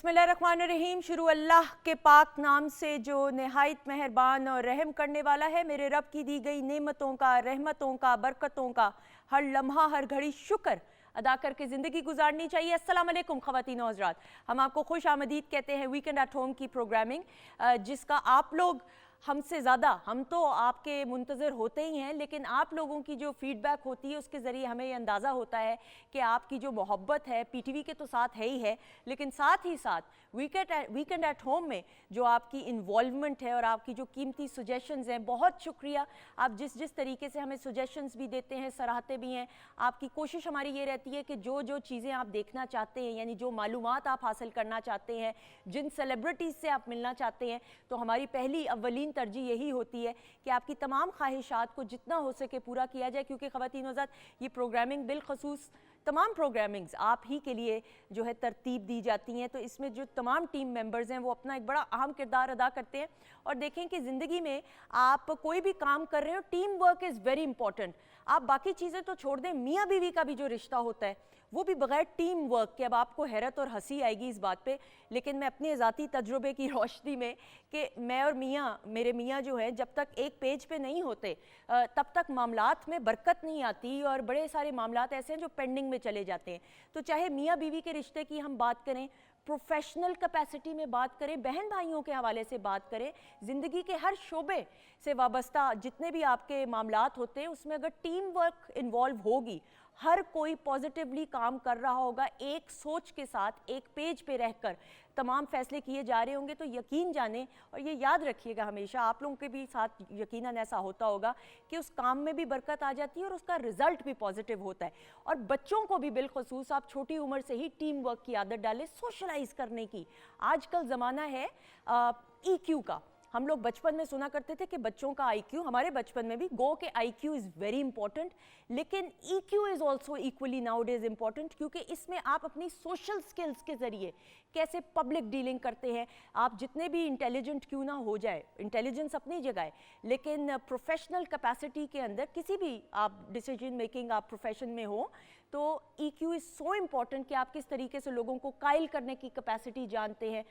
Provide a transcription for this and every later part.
बिस्मिल्लाहिर्रहमानिर्रहीम। शुरू अल्लाह के पाक नाम से जो नहायत मेहरबान और रहम करने वाला है। मेरे रब की दी गई नेमतों का, रहमतों का, बरकतों का हर लम्हा हर घड़ी शुक्र अदा करके ज़िंदगी गुजारनी चाहिए। अस्सलाम वालेकुम ख़वातीन और हज़रात, हम आपको खुश आमदीद कहते हैं वीकेंड एट होम की प्रोग्रामिंग, जिसका आप लोग हमसे ज़्यादा, हम तो आपके मुंतज़र होते ही हैं, लेकिन आप लोगों की जो फ़ीडबैक होती है उसके ज़रिए हमें ये अंदाज़ा होता है कि आपकी जो मोहब्बत है पीटीवी के तो साथ है ही है, लेकिन साथ ही साथ वीकेंड एट होम में जो आपकी इन्वॉल्वमेंट है और आपकी जो कीमती सजेशंस हैं, बहुत शुक्रिया। आप जिस तरीके से हमें सजेशंस भी देते हैं, सराहते भी हैं। आपकी कोशिश हमारी ये रहती है कि जो चीज़ें आप देखना चाहते हैं, यानी जो मालूमात आप हासिल करना चाहते हैं, जिन सेलिब्रिटीज़ से आप मिलना चाहते हैं, तो हमारी पहली अव्वलीन तरजीह यही होती है कि आपकी तमाम ख्वाहिशात को जितना हो सके पूरा किया जाए, क्योंकि ख़वातीन हज़रात ये प्रोग्रामिंग बिलखसूस तमाम प्रोग्रामिंग्स आप ही के लिए जो है तरतीब दी जाती हैं, तो इसमें जो तमाम टीम मेंबर्स हैं वो अपना एक बड़ा अहम किरदार अदा करते हैं। और देखें कि ज़िंदगी में आप कोई भी काम कर रहे हो, team work is very important. आप बाकी चीज़ें तो छोड़ दें, मियाँ बीवी का भी जो रिश्ता होता है वो भी बग़ैर टीम वर्क के, अब आपको हैरत और हंसी आएगी इस बात पे, लेकिन मैं अपने ज़ाती तजुर्बे की रोशनी में कि मैं और मेरे मियाँ जो है जब तक एक पेज पे नहीं होते तब तक मामलात में बरकत नहीं आती, और बड़े सारे मामलात ऐसे हैं जो पेंडिंग में चले जाते हैं। तो चाहे मियाँ बीवी के रिश्ते की हम बात करें, प्रोफेशनल कैपेसिटी में बात करें, बहन भाइयों के हवाले से बात करें, ज़िंदगी के हर शोबे से वाबस्ता जितने भी आपके मामलात होते हैं उसमें अगर टीम वर्क इन्वॉल्व होगी, हर कोई पॉजिटिवली काम कर रहा होगा, एक सोच के साथ एक पेज पे रहकर तमाम फैसले किए जा रहे होंगे, तो यकीन जाने और ये याद रखिएगा हमेशा, आप लोगों के भी साथ यकीनन ऐसा होता होगा कि उस काम में भी बरकत आ जाती है और उसका रिजल्ट भी पॉजिटिव होता है। और बच्चों को भी बिलखसूस आप छोटी उम्र से ही टीम वर्क की आदत डालें, सोशलाइज करने की। आजकल ज़माना है EQ का। हम लोग बचपन में सुना करते थे कि बच्चों का IQ, हमारे बचपन में भी गो के IQ इज़ वेरी इंपॉर्टेंट, लेकिन EQ is also equally now days important, क्योंकि इसमें आप अपनी सोशल स्किल्स के ज़रिए कैसे पब्लिक डीलिंग करते हैं। आप जितने भी इंटेलिजेंट क्यों ना हो जाए, इंटेलिजेंस अपनी जगह है, लेकिन प्रोफेशनल कैपेसिटी के अंदर किसी भी आप डिसीजन मेकिंग आप प्रोफेशन में हो तो EQ इज़ सो इम्पॉर्टेंट कि आप किस तरीके से लोगों को कायल करने की कैपेसिटी जानते हैं।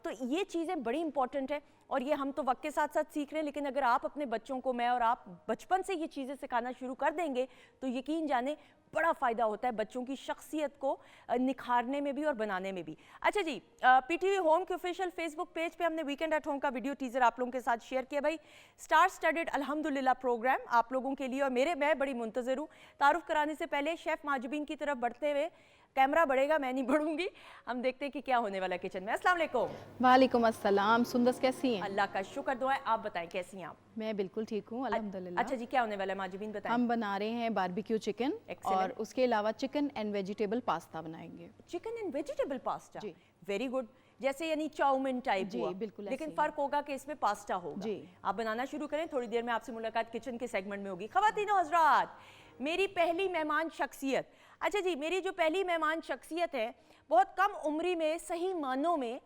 तो ये चीज़ें बड़ी इंपॉर्टेंट है और ये हम तो वक्त के साथ साथ सीख रहे हैं, लेकिन अगर आप अपने बच्चों को, मैं और आप बचपन से ये चीज़ें सिखाना शुरू कर देंगे तो यकीन जाने बड़ा फ़ायदा होता है बच्चों की शख्सियत को निखारने में भी और बनाने में भी। अच्छा जी, PTV होम के ऑफिशियल फेसबुक पेज पे हमने वीकेंड एट होम का वीडियो टीज़र आप लोगों के साथ शेयर किया। भाई स्टार स्टडेड अल्हम्दुलिल्लाह प्रोग्राम आप लोगों के लिए, और मैं बड़ी मुंतज़र हूँ। तारुफ कराने से पहले शेफ़ माजुबीन की तरफ बढ़ते हुए, कैमरा बढ़ेगा, मैं नहीं बढ़ूंगी, हम देखते हैं कि क्या होने वाला है किचन में। अस्सलाम वालेकुम। वालेकुम अस्सलाम। सुंदस कैसी हैं? अल्लाह का शुक्र, दुआ है। आप बताएं कैसी हैं आप? मैं बिल्कुल ठीक हूँ अल्हम्दुलिल्लाह। अच्छा जी, क्या होने वाला है माजुबीन बताएं? हम बना रहे हैं बारबेक्यू चिकन और उसके अलावा चिकन एंड वेजिटेबल पास्ता बनाएंगे। चिकन एंड वेजिटेबल पास्ता, जी वेरी गुड। जैसे यानी चाउमीन टाइप जी, हुआ, बिल्कुल, लेकिन फ़र्क होगा कि इसमें पास्ता होगा। जी, आप बनाना शुरू करें, थोड़ी देर में आपसे मुलाकात किचन के सेगमेंट में होगी। ख़वातीन और हज़रात, मेरी पहली मेहमान शख्सियत, अच्छा जी, मेरी जो पहली मेहमान शख्सियत है, बहुत कम उम्री में सही मानों में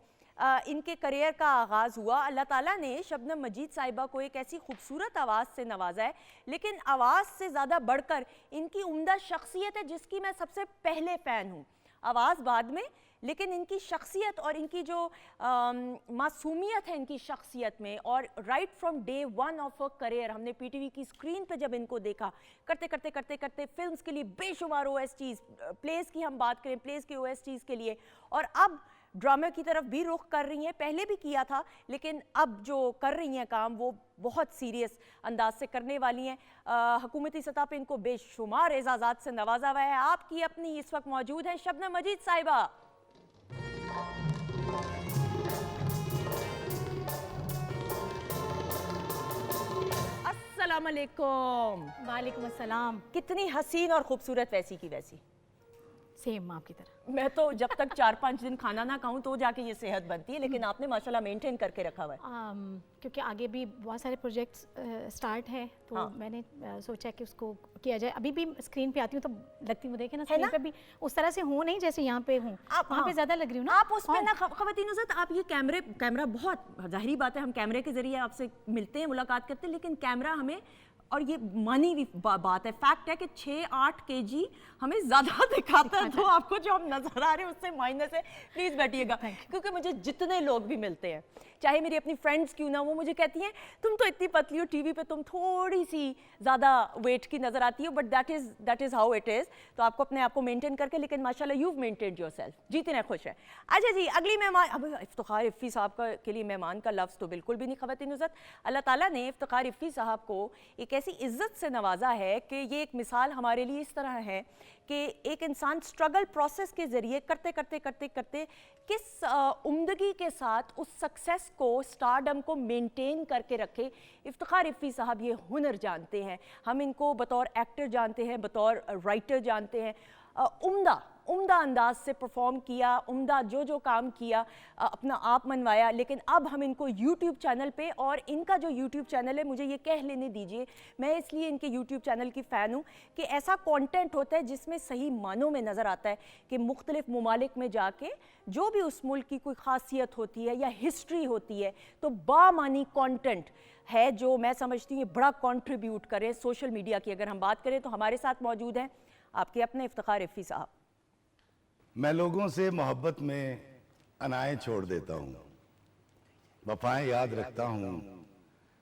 इनके करियर का आगाज़ हुआ। अल्लाह ताला ने शबनम मजीद साहिबा को एक ऐसी खूबसूरत आवाज़ से नवाजा है, लेकिन आवाज़ से ज़्यादा बढ़कर इनकी उम्दा शख्सियत है जिसकी मैं सबसे पहले फ़ैन हूँ। आवाज़ बाद में, लेकिन इनकी शख्सियत और इनकी जो मासूमियत है इनकी शख्सियत में, और right from day one of a career हमने PTV की स्क्रीन पे जब इनको देखा, करते फिल्म्स के लिए बेशुमार OSTs, प्लेस की हम बात करें, प्लेस के OSTs के लिए, और अब ड्रामे की तरफ भी रुख कर रही हैं। पहले भी किया था, लेकिन अब जो कर रही हैं काम वो बहुत सीरियस अंदाज से करने वाली हैं। हुकूमती सतह पे इनको बेशुमार एजाज़ात से नवाजा हुआ है। आपकी अपनी इस वक्त मौजूद है शबनम मजीद साहिबा। अस्सलाम वालेकुम। वालेकुम अस्सलाम। कितनी हसीन और खूबसूरत, वैसी की वैसी। सेम आपकी तरह। मैं तो जब तक 4-5 दिन खाना ना खाऊं तो जाके ये सेहत बनती है, लेकिन आपने माशाल्लाह मेंटेन करके रखा हुआ है। क्योंकि आगे भी बहुत सारे प्रोजेक्ट्स स्टार्ट हैं, तो हाँ। मैंने सोचा कि उसको किया जाए। अभी भी स्क्रीन पे आती हूँ तो लगती हूँ, देखे ना स्क्रीन पे भी उस तरह से हूँ नहीं जैसे यहाँ पे हूँ, वहाँ पे ज़्यादा लग रही हूँ ना आप उसमें ना। ख़वातीन आप ये कैमरा, बहुत जाहिर बात है हम कैमरे के जरिए आपसे मिलते हैं, मुलाकात करते हैं, लेकिन कैमरा हमें और ये मानी हुई बात है, फैक्ट है कि 6-8 kg हमें ज़्यादा दिखाता है, तो आपको जो हम नज़र आ रहे हैं उससे माइनस है। प्लीज़ बैठिएगा, क्योंकि मुझे जितने लोग भी मिलते हैं, चाहे मेरी अपनी फ्रेंड्स क्यों ना, वो मुझे कहती हैं तुम तो इतनी पतली हो, टीवी पे तुम थोड़ी सी ज़्यादा वेट की नज़र आती हो, but that is how it is. तो आपको अपने आप को मेंटेन करके, लेकिन माशाल्लाह यू मेंटेन्ड योरसेल्फ, जीतने खुश है। अच्छा जी, अगली मेहमान, अब इफ्तिखार इफ़ी साहब का के लिए मेहमान का लफ्ज़ तो बिल्कुल भी नहीं, ख़वातीन इज़्ज़त, अल्लाह ताला ने इफ्तिखार इफ़ी साहब को एक ऐसी इज़्ज़त से नवाजा है कि ये एक मिसाल हमारे लिए इस तरह है कि एक इंसान स्ट्रगल प्रोसेस के ज़रिए करते करते करते करते किस उम्दगी के साथ उस सक्सेस को, स्टारडम को मेंटेन करके रखे। इफ्तिखार इफ़ी साहब ये हुनर जानते हैं, हम इनको बतौर एक्टर जानते हैं, बतौर राइटर जानते हैं, उम्दा अंदाज से परफॉर्म किया, उम्दा जो काम किया, अपना आप मनवाया। लेकिन अब हम इनको यूट्यूब चैनल पे, और इनका जो यूट्यूब चैनल है, मुझे ये कह लेने दीजिए, मैं इसलिए इनके यूट्यूब चैनल की फ़ैन हूँ कि ऐसा कंटेंट होता है जिसमें सही मानों में नज़र आता है कि मुख्तलिफ ममालिक में जाके जो भी उस मुल्क की कोई ख़ासियत होती है या हिस्ट्री होती है, तो बामानी कंटेंट है जो मैं समझती हूँ बड़ा कंट्रीब्यूट करे सोशल मीडिया की। अगर हम बात करें तो हमारे साथ मौजूद हैं आपके अपने इफ्तिखार इफ़ी साहब। मैं लोगों से मोहब्बत में अनाएं छोड़ देता हूँ, वफाएं याद रखता हूँ,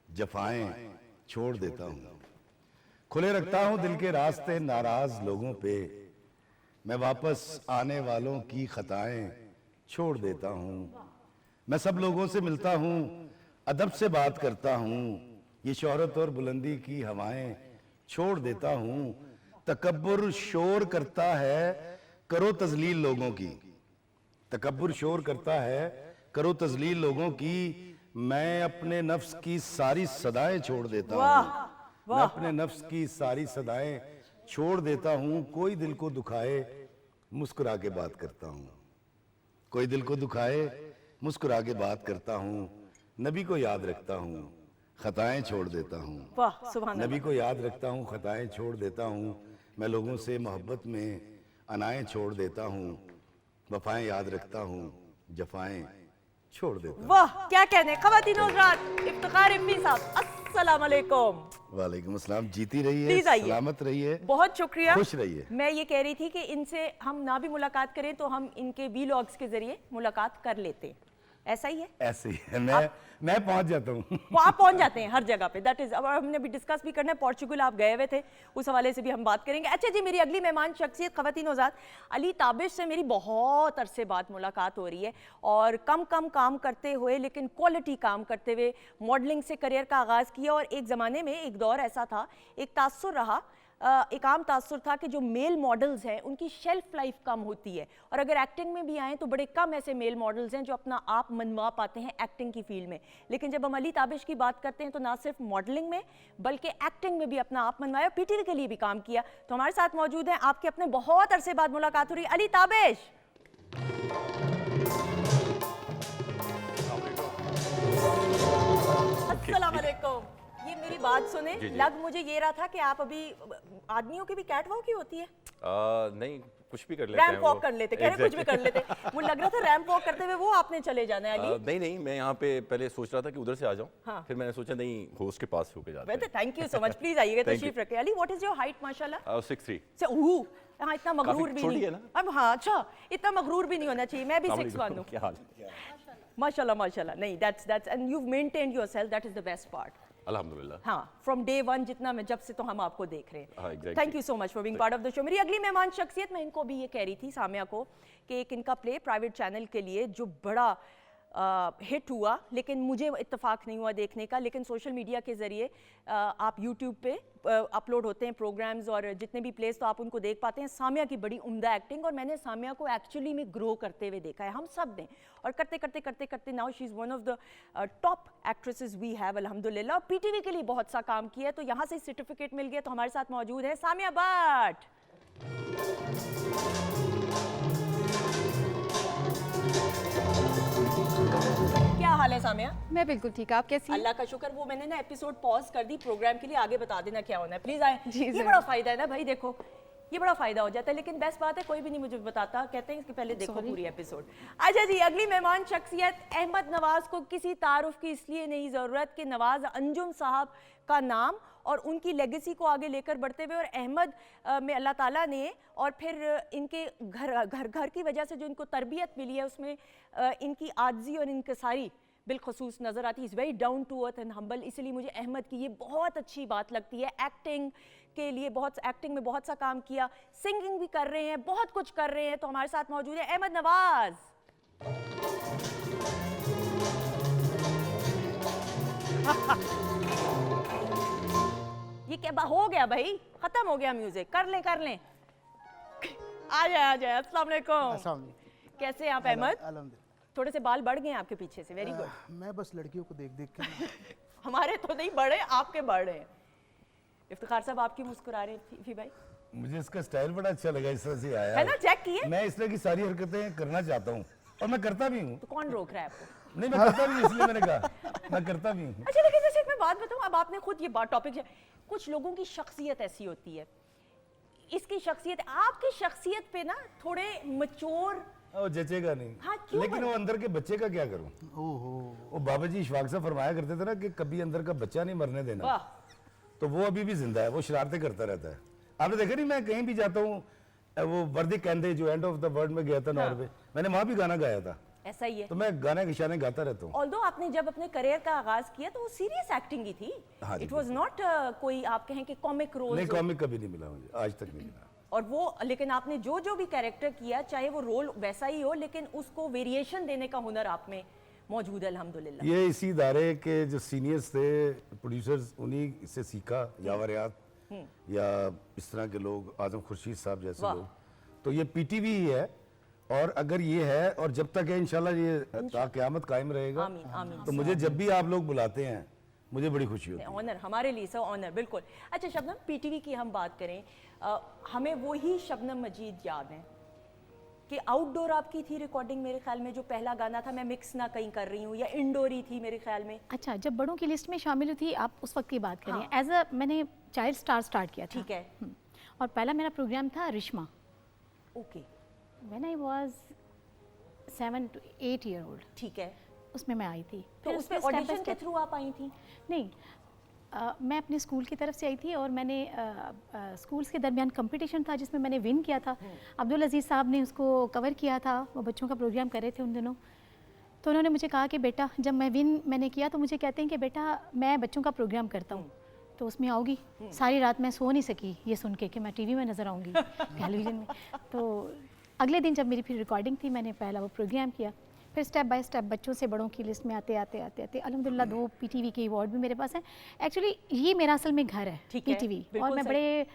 जफाएं छोड़ देता हूँ, खुले रखता हूँ दिल के रास्ते नाराज लोगों पे, मैं वापस आने वालों की खताएं छोड़ देता हूँ। मैं सब लोगों से मिलता हूँ, अदब से बात करता हूँ, ये शोहरत और बुलंदी की हवाएं छोड़ देता हूँ। तकब्बुर शोर करता है, करो तजलील लोगों की, तकब्बुर शोर करता है, करो तजलील लोगों की, मैं अपने नफ्स की सारी सदाएं छोड़ देता हूँ। मैं अपने नफ्स की सारी सदाएं छोड़ देता हूँ। कोई दिल को दुखाए मुस्कुरा के बात करता हूँ, कोई दिल को दुखाए मुस्कुरा के बात करता हूँ। नबी को याद रखता हूँ, खताएं छोड़ देता हूँ। वाह, सुभान अल्लाह। नबी को याद रखता हूँ, खताएं छोड़ देता हूँ। मैं लोगों से मोहब्बत में अनाएं छोड़ देता हूँ, वफाएं याद रखता हूँ, जफाएं छोड़ देता हूँ। वाह, क्या कहने। ख़वातीन और हज़रात, इफ्तिखार इफ़ी साहब, अस्सलाम वालेकुम। वालेकुम अस्सलाम। जीती रहिए, प्लीज आइए, सलामत रहिए, बहुत शुक्रिया, खुश रहिए। मैं ये कह रही थी कि इनसे हम ना भी मुलाकात करें तो हम इनके वीलॉग्स के जरिए मुलाकात कर लेते हैं, ऐसा ही है? ऐसे ही है, मैं पहुंच जाता हूँ। वो आप पहुंच जाते हैं हर जगह पे, दैट इज। अब हमने भी डिस्कस भी करना है, पोर्चुगल आप गए हुए थे, उस हवाले से भी हम बात करेंगे। अच्छा जी, मेरी अगली मेहमान शख्सियत ख़वातीन औज़ात, अली ताबिश से मेरी बहुत अरसे बाद मुलाकात हो रही है, और कम काम करते हुए लेकिन क्वालिटी काम करते हुए मॉडलिंग से करियर का आगाज़ किया। और एक ज़माने में एक दौर ऐसा था, एक तासुर रहा, एक आम तासुर था कि जो मेल मॉडल्स हैं उनकी शेल्फ लाइफ कम होती है, और अगर एक्टिंग में भी आएँ तो बड़े कम ऐसे मेल मॉडल्स हैं जो अपना आप मनवा पाते हैं एक्टिंग की फील्ड में। लेकिन जब हम अली ताबिश की बात करते हैं तो ना सिर्फ मॉडलिंग में बल्कि एक्टिंग में भी अपना आप मनवाया, पीटीवी के लिए भी काम किया। तो हमारे साथ मौजूद हैं आपके अपने, बहुत अरसे बाद मुलाकात हो रही, अली ताबिश। अस्सलाम वालेकुम। ये मेरी बात सुने, लग मुझे ये रहा था कि आप अभी, आदमियों की भी कैट वॉक ही होती है? नहीं, कुछ भी कर लेते हैं, रैंप वॉक कर लेते, कह रहे कुछ भी कर लेते। मुझे लग रहा था रैंप वॉक करते हुए वो आपने चले जाना है अली। नहीं, मैं यहाँ पे पहले सोच रहा था कि उधर से आ जाऊँ, हाँ। फिर मैंने सोचा नहीं, होस्ट के पास होके जाते हैं। Thank you so much, please आइएगा, तशरीफ रखिए। Ali, what is your height माशाल्लाह? 6'3". हाँ, इतना मगरूर भी छोटी नहीं है ना? अब, हाँ अच्छा, इतना मगरूर भी नहीं होना चाहिए, मैं भी अस्सलाम 6'1" वालेकुम, हूँ क्या हाल है? माशाल्लाह। नहीं, that's and you maintained yourself, that is the best part. अल्हम्दुलिल्लाह। हाँ, फ्रॉम डे वन, जितना मैं जब से तो हम आपको देख रहे हाँ, हैं। exactly. Thank you so much for being part of the show. मेरी अगली मेहमान शख्सियत, मैं इनको भी ये कह रही थी, सामिया को, कि एक इनका प्ले प्राइवेट चैनल के लिए जो बड़ा हिट हुआ, लेकिन मुझे इत्तेफाक नहीं हुआ देखने का, लेकिन सोशल मीडिया के ज़रिए आप यूट्यूब पे अपलोड होते हैं प्रोग्राम्स, और जितने भी प्लेस तो आप उनको देख पाते हैं। सामिया की बड़ी उम्दा एक्टिंग, और मैंने सामिया को एक्चुअली में ग्रो करते हुए देखा है, हम सब ने, और करते now she is one of the top actresses we have अल्हम्दुलिल्लाह। पीटीवी के लिए बहुत सा काम किया है, तो यहाँ से सर्टिफिकेट मिल गया। तो हमारे साथ मौजूद है सामिया भट्ट। क्या हाल है सामिया? मैं बिल्कुल ठीक, आप कैसी हैं? अल्लाह का शुक्र। वो मैंने ना एपिसोड पॉज कर दी प्रोग्राम के लिए, आगे बता देना क्या होना है, प्लीज आए। जी, ये जरूर। बड़ा फायदा है ना भाई, देखो ये बड़ा फायदा हो जाता है। लेकिन बेस्ट बात है कोई भी नहीं मुझे बताता, कहते हैं कि पहले देखो पूरी एपिसोड। अच्छा जी, अगली मेहमान शख्सियत अहमद नवाज को किसी तारुफ की इसलिए नहीं ज़रूरत कि नवाज अंजुम साहब का नाम और उनकी लेगेसी को आगे लेकर बढ़ते हुए और अहमद में अल्लाह ताला ने और फिर इनके घर की वजह से जो इनको तरबियत मिली है उसमें इनकी आजिज़ी और इनकसारी बिलखसूस नज़र आती है। Is very down to earth and humble, इसलिए मुझे अहमद की ये बहुत अच्छी बात लगती है। एक्टिंग के लिए एक्टिंग में बहुत सा काम किया, सिंगिंग भी कर रहे हैं, बहुत कुछ कर रहे हैं। तो हमारे साथ मौजूद है अहमद नवाज। ये क्या हो गया भाई, खत्म हो गया म्यूजिक, कर लें आ जाए। अस्सलाम वालेकुम, कैसे हैं आप अहमद? थोड़े से बाल बढ़ गए हैं आपके पीछे से, वेरी गुड। मैं बस लड़कियों को देख देख के हमारे तो नहीं बढ़े, आपके बढ़ रहे हैं। इफ्तिखार साहब आप क्यों मुस्कुरा रहे हैं फी भाई? मुझे इसका स्टाइल बड़ा अच्छा लगा, इस तरह से आया है ना, चेक किए? मैं इस तरह की सारी हरकतें करना चाहता हूँ और मैं करता भी हूँ। तो कौन रोक रहा है आपको? नहीं, मैं करता भी हूँ, इसलिए मैंने कहा मैं करता भी हूँ। अच्छा, लेकिन जैसे मैं बात बताऊँ, अब आपने खुद ये टॉपिक, कुछ लोगों की शख्सियत ऐसी होती है, इसकी शख्सियत, आपकी शख्सियत पे ना थोड़े मचोर वो जचेगा नहीं। हाँ, क्यों लेकिन वो अंदर के बच्चे का क्या करूं? वो बाबा जी इशफाक साहब फरमाया करते थे ना कि कभी अंदर का बच्चा नहीं मरने देना। वाह, तो वो अभी भी जिंदा है, वो शरारतें करता रहता है। आपने देखा नहीं, मैं कहीं भी जाता हूँ, वो वर्दी कैंदे जो एंड ऑफ द वर्ल्ड में गया था नॉर्वे, मैंने वहां भी गाना गाया था। ऐसा ही है। तो मैं गाने के शाने गाता रहता हूँ। ऑल्दो आपने जब अपने करियर का आगाज किया तो वो सीरियस एक्टिंग ही थी। हाँ जी, इट वाज नॉट कोई आप कहें कि कॉमिक रोल। नहीं, कॉमिक कभी नहीं मिला मुझे, आज तक नहीं मिला। और वो, लेकिन आपने जो भी कैरेक्टर किया, चाहे वो रोल वैसा ही हो, लेकिन उसको वेरिएशन देने का हुनर आप में मौजूद है, अल्हम्दुलिल्लाह। ये इसी इदारे के जो सीनियर्स थे, प्रोड्यूसर्स, उन्हीं से सीखा, यावरियात या इस तरह के लोग, आजम खुर्शीद साहब जैसे लोग। तो ये पीटीवी ही है, और अगर ये है और जब तक है इंशाल्लाह ये ता क़यामत कायम रहेगा। आमीन, आमीन। तो मुझे जब भी आप लोग बुलाते हैं मुझे बड़ी खुशी होती है। ऑनर हमारे लिए सर, ऑनर, बिल्कुल। अच्छा शबनम, पीटीवी की हम बात करें, हमें वही शबनम मजीद याद है कि आउटडोर आपकी थी रिकॉर्डिंग, मेरे ख्याल में जो पहला गाना था, मैं मिक्स ना कहीं कर रही हूँ, या इंडोर ही थी मेरे ख्याल में। अच्छा, जब बड़ों की लिस्ट में शामिल थी आप, उस वक्त की बात करें। एज अ मैंने चाइल्ड स्टार स्टार्ट किया था। ठीक है। और पहला मेरा प्रोग्राम था Rishma. Okay, when I was 7 to 8 year old, ठीक है। उसमें मैं आई थी। तो फिर उसमें step by ऑडिशन के step- थ्रू आप आई थी? नहीं, मैं अपने स्कूल की तरफ से आई थी और मैंने स्कूल्स के दरमियान कंपटीशन था जिसमें मैंने विन किया था। अब्दुल अजीज़ साहब ने उसको कवर किया था, वो बच्चों का प्रोग्राम कर रहे थे उन दिनों। तो उन्होंने मुझे कहा कि बेटा, जब मैंने किया तो मुझे कहते हैं कि बेटा मैं बच्चों का प्रोग्राम करता हूँ, तो उसमें आओगी। सारी रात मैं सो नहीं सकी ये सुन के कि मैं टीवी में नज़र आऊँगी, टेलीविज़न में। तो अगले दिन जब मेरी फिर रिकॉर्डिंग थी, मैंने पहला वो प्रोग्राम किया। फिर स्टेप बाय स्टेप बच्चों से बड़ों की लिस्ट में आते अल्हम्दुलिल्लाह 2 पीटीवी के अवार्ड भी मेरे पास हैं। एक्चुअली ये मेरा असल में घर है, ठीक है, पीटीवी। बिल्कुल और मैं सही। बड़े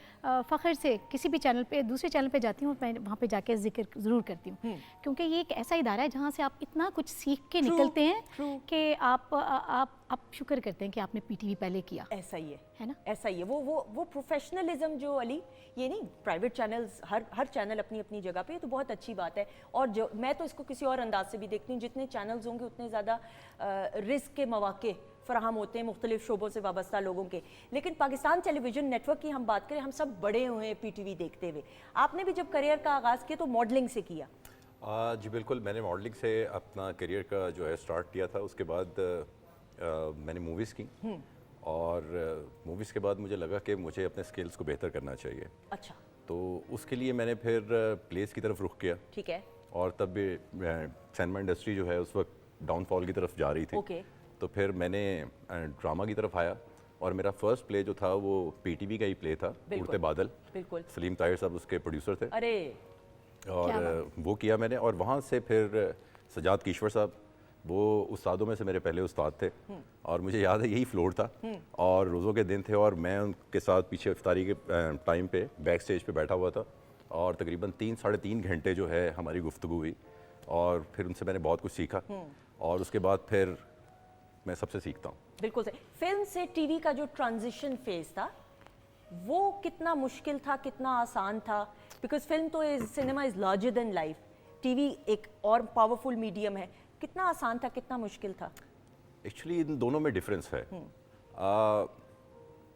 फ़ख्र से किसी भी चैनल पे, दूसरे चैनल पे जाती हूँ, मैं वहाँ पे जाके जिक्र ज़रूर करती हूँ, क्योंकि ये एक ऐसा इदारा है जहाँ से आप इतना कुछ सीख के निकलते हैं कि आप शुक्र करते हैं कि आपने पीटीवी पहले किया। ऐसा ही है ना? ऐसा ही है। वो प्रोफेशनलिज्म जो अली, ये नहीं, प्राइवेट चैनल्स, हर चैनल अपनी अपनी जगह पे, तो बहुत अच्छी बात है। और जो मैं तो इसको किसी और अंदाज से भी देखती हूँ, जितने चैनल्स होंगे उतने ज़्यादा रिस्क के मौके फराहम होते हैं मुख्तलिफ शोबों से वाबस्ता लोगों के। लेकिन पाकिस्तान टेलीविज़न नेटवर्क की हम बात करें, हम सब बड़े हुए हैं पीटीवी देखते हुए। आपने भी जब करियर का आगाज़ किया तो मॉडलिंग से किया? जी बिल्कुल, मैंने मॉडलिंग से अपना करियर का जो है स्टार्ट किया था। उसके बाद मैंने मूवीज़ की, और मूवीज़ के बाद मुझे लगा कि मुझे अपने स्किल्स को बेहतर करना चाहिए। अच्छा, तो उसके लिए मैंने फिर प्लेस की तरफ रुख किया, ठीक है। और तब भी सिनेमा इंडस्ट्री जो है उस वक्त डाउनफॉल की तरफ जा रही थी। ओके। तो फिर मैंने ड्रामा की तरफ आया, और मेरा फर्स्ट प्ले जो था वो पीटीवी का ही प्ले था, उड़ते बादल। बिल्कुल। सलीम ताहिर साहब उसके प्रोड्यूसर थे, अरे और वो किया मैंने। और वहाँ से फिर सजाद कीश्वर साहब, वो उस्तादों में से मेरे पहले उस्ताद थे, और मुझे याद है यही फ्लोर था, और रोज़ों के दिन थे, और मैं उनके साथ पीछे इफ्तारी के टाइम पे बैक स्टेज पे बैठा हुआ था, और तकरीबन 3-3.5 घंटे जो है हमारी गुफ्तगू हुई, और फिर उनसे मैंने बहुत कुछ सीखा, और उसके बाद फिर मैं सबसे सीखता हूँ। बिल्कुल सही। फिल्म से टीवी का जो ट्रांजिशन फेज था, वो कितना मुश्किल था, कितना आसान था? बिकॉज फिल्म तो cinema is larger than life, TV एक और पावरफुल मीडियम है। कितना आसान था, कितना मुश्किल था? एक्चुअली इन दोनों में डिफरेंस है।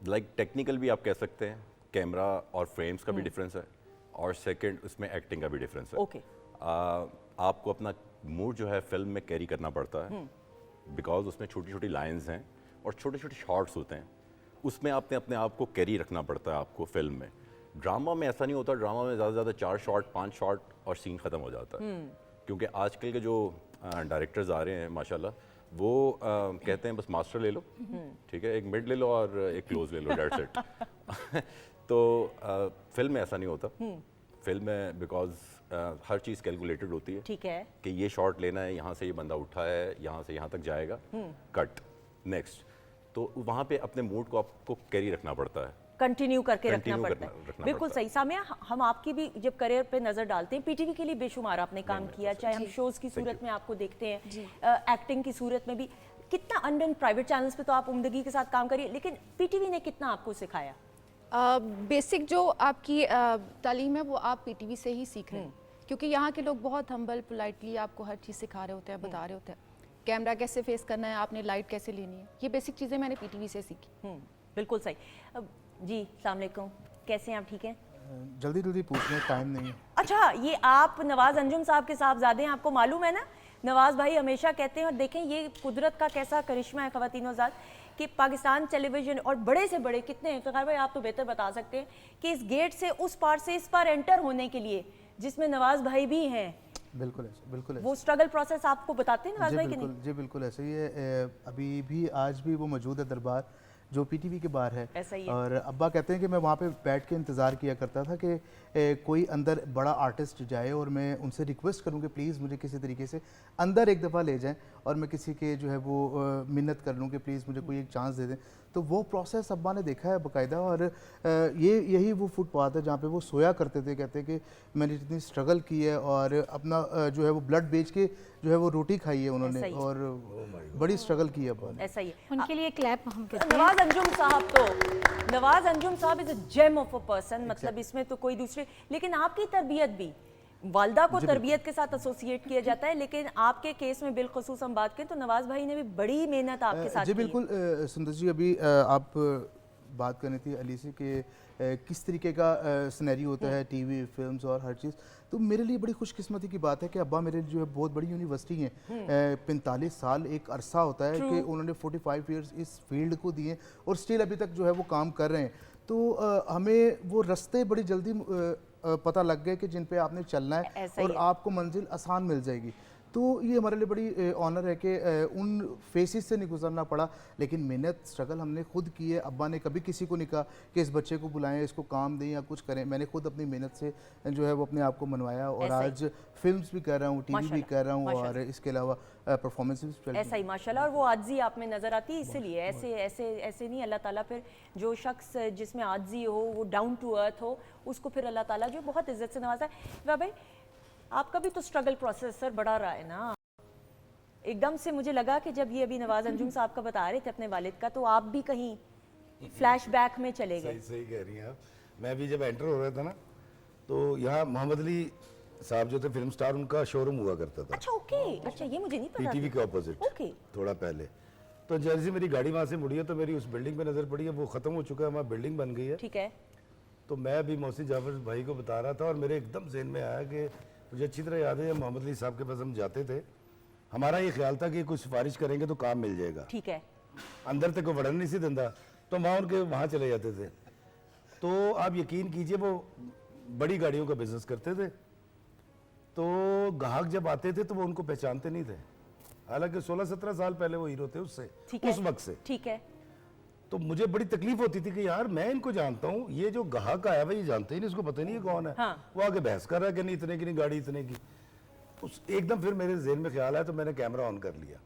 लाइक टेक्निकल भी आप कह सकते हैं, कैमरा और फ्रेम्स का भी डिफरेंस है, और सेकंड उसमें एक्टिंग का भी डिफरेंस है। ओके। आपको अपना मूड जो है फिल्म में कैरी करना पड़ता है, बिकॉज उसमें छोटी छोटी लाइंस हैं और छोटे छोटे शॉट्स होते हैं, उसमें आपने अपने आप को कैरी रखना पड़ता है आपको फिल्म में। ड्रामा में ऐसा नहीं होता, ड्रामा में ज़्यादा से ज़्यादा 4 शॉट 5 शॉट और सीन ख़त्म हो जाता है। क्योंकि आजकल के जो डायरेक्टर्स आ रहे हैं माशाल्लाह, वो कहते हैं बस मास्टर ले लो, ठीक है, एक मिड ले लो और एक क्लोज ले लो, दैट्स इट। तो फिल्म में ऐसा नहीं होता। फिल्म में बिकॉज हर चीज़ कैलकुलेटेड होती है, ठीक है, कि ये शॉट लेना है, यहाँ से ये बंदा उठा है, यहाँ से यहाँ तक जाएगा, कट नेक्स्ट। तो वहाँ पे अपने मूड को आपको कैरी रखना पड़ता है, कंटिन्यू करके रखना Continue पड़ता करना- है। रखना बिल्कुल पड़ता सही। सामिया, हम आपकी भी जब करियर पे नजर डालते हैं, पीटीवी के लिए बेशुमार आपने काम किया, चाहे हम शोज की सूरत में आपको देखते हैं, एक्टिंग की सूरत में भी। कितना अनबन प्राइवेट चैनल्स पे तो आप उम्दगी के साथ काम करिए, लेकिन पीटीवी ने कितना आपको सिखाया? बेसिक जो आपकी तालीम है वो आप पीटीवी से ही सीख रहे हैं, क्योंकि यहाँ के लोग बहुत हम्बल पोलाइटली आपको हर चीज़ सिखा रहे होते हैं, बता रहे होते हैं कैमरा कैसे फेस करना है, आपने लाइट कैसे लेनी है। ये बेसिक चीज़ें मैंने पीटीवी से सीखी। बिल्कुल सही। जी अस्सलाम वालेकुम, कैसे हैं आप? ठीक हैं? जल्दी जल्दी पूछने टाइम नहीं है। अच्छा, ये आप नवाज अंजुम साहब के साहबजादे हैं, आपको मालूम है ना? नवाज भाई हमेशा कहते हैं, और देखें ये कुदरत का कैसा करिश्मा है ख़वातीन ज़ात, कि पाकिस्तान टेलीविज़न और बड़े से बड़े कितने हैं, इफ्तिखार भाई आप तो बेहतर बता सकते हैं, कि इस गेट से उस पार से इस पार एंटर होने के लिए, जिसमें नवाज भाई भी हैं, बिल्कुल ऐसे, बिल्कुल वो ऐसे। स्ट्रगल प्रोसेस आपको बताते हैं नवाज जी भाई कि बिल्कुल, नहीं? जी बिल्कुल ऐसे ही है। अभी भी आज भी वो मौजूद है दरबार जो पीटीवी के बाहर है। ऐसा ही है। और अब्बा कहते हैं कि मैं वहाँ पे बैठ के इंतज़ार किया करता था कि कोई अंदर बड़ा आर्टिस्ट जाए और मैं उनसे रिक्वेस्ट करूँ कि प्लीज़ मुझे किसी तरीके से अंदर एक दफ़ा ले जाएं और मैं किसी के जो है वो मिन्नत कर लूँ कि प्लीज़ मुझे कोई एक चांस दे दें। तो वो प्रोसेस अब्बा ने देखा है बाकायदा। और यही वो फुटपाथ है जहाँ पे वो सोया करते थे। कहते हैं कि मैंने इतनी स्ट्रगल की है और अपना जो है वो ब्लड बेच के जो है वो रोटी खाई है उन्होंने, ऐसा ही। और बड़ी स्ट्रगल की है अब्बा ने। ऐसा ही है। उनके लिए क्लैप हम करते हैं। नवाज अंजुम साहब तो, नवाज अंजुम साहब is a gem of a person, मतलब इसमें तो कोई दूसरे। लेकिन आपकी तरबियत भी, वालदा को तरबियत के साथ एसोसिएट किया जाता है, लेकिन आपके केस में बिलखसूस हम बात करें तो नवाज भाई ने भी बड़ी मेहनत आपके साथ जी की है। बिल्कुल। सुंदर जी, अभी आप बात करनी थी अली से कि किस तरीके का सिनेरियो होता है टीवी, फिल्म्स और हर चीज़। तो मेरे लिए बड़ी खुशकिस्मती की बात है कि अब्बा मेरे जो है बहुत बड़ी यूनिवर्सिटी है। 45 साल एक अरसा होता है कि उन्होंने 45 ईयर्स इस फील्ड को दिए और स्टिल अभी तक जो है वो काम कर रहे हैं। तो हमें वो रास्ते बड़ी जल्दी पता लग गए कि जिन पे आपने चलना है ऐसा ही और है। आपको मंजिल आसान मिल जाएगी। तो ये हमारे लिए बड़ी ऑनर है कि उन फेसिस से नहीं गुजरना पड़ा, लेकिन मेहनत स्ट्रगल हमने खुद की है। अब्बा ने कभी किसी को नहीं कहा कि इस बच्चे को बुलाएं, इसको काम दें या कुछ करें। मैंने खुद अपनी मेहनत से जो है वो अपने आप को मनवाया और ऐसा ही। आज फिल्म्स भी कर रहा हूँ, टीवी भी माशाल्लाह, कर रहा हूँ और माशाल्लाह। इसके अलावा परफॉर्मेंसेस भी चल रही हैं। ऐसा ही माशाल्लाह। और वो आजी आप में नजर आती है, इसीलिए ऐसे ऐसे ऐसे नहीं, अल्लाह ताला फिर जो शख्स जिसमें आजी हो, वो डाउन टू अर्थ हो, उसको फिर अल्लाह ताला जो बहुत इज्जत से नवाजा है। वाह भाई, आपका भी तो स्ट्रगल प्रोसेस सर बड़ा रहा है ना। एकदम से मुझे लगा कि जब ये अभी नवाज अंजुम साहब का बता रहे थे अपने वालिद का, तो आप भी कहीं फ्लैशबैक में चले गए। सही सही कह रही हैं आप। मैं भी जब एंटर हो रहा था ना, तो यहाँ मोहम्मद अली साहब जो थे फिल्म स्टार, उनका शोरूम हुआ करता था अच्छा ओके, अच्छा ये मुझे नहीं पता पीटीवी था। के ऑपोजिट, ओके। थोड़ा पहले। तो जैसे मेरी गाड़ी वहाँ से मुड़ी है तो मेरी उस बिल्डिंग पे नज़र पड़ी है, वो ख़त्म हो चुका है, वहाँ बिल्डिंग बन गई है। ठीक है। तो मैं भी मौसी जाफर भाई को बता रहा था और मेरे एकदम जहन में आया कि मुझे अच्छी तरह याद है, मोहम्मद अली साहब के पास हम जाते थे, हमारा ये ख्याल था कि कुछ सिफारिश करेंगे तो काम मिल जाएगा, ठीक है। अंदर तक वो वड़न नहीं सी दिंदा, तो वहाँ उनके वहाँ चले जाते थे। तो आप यकीन कीजिए वो बड़ी गाड़ियों का बिजनेस करते थे, तो ग्राहक जब आते थे तो वो उनको पहचानते नहीं थे, हालांकि 16-17 साल पहले वो हीरो थे उससे, ठीक है। उस वक्त से। ठीक है। तो मुझे बड़ी तकलीफ होती थी कि यार मैं इनको जानता हूँ, ये जो ग्राहक आया भाई ये जानते ही नहीं, इसको पता नहीं है कौन है। हाँ। वो आगे बहस कर रहा है कि नहीं इतने की नहीं गाड़ी इतने की। उस एकदम फिर मेरे जेहन में ख्याल आया तो मैंने कैमरा ऑन कर लिया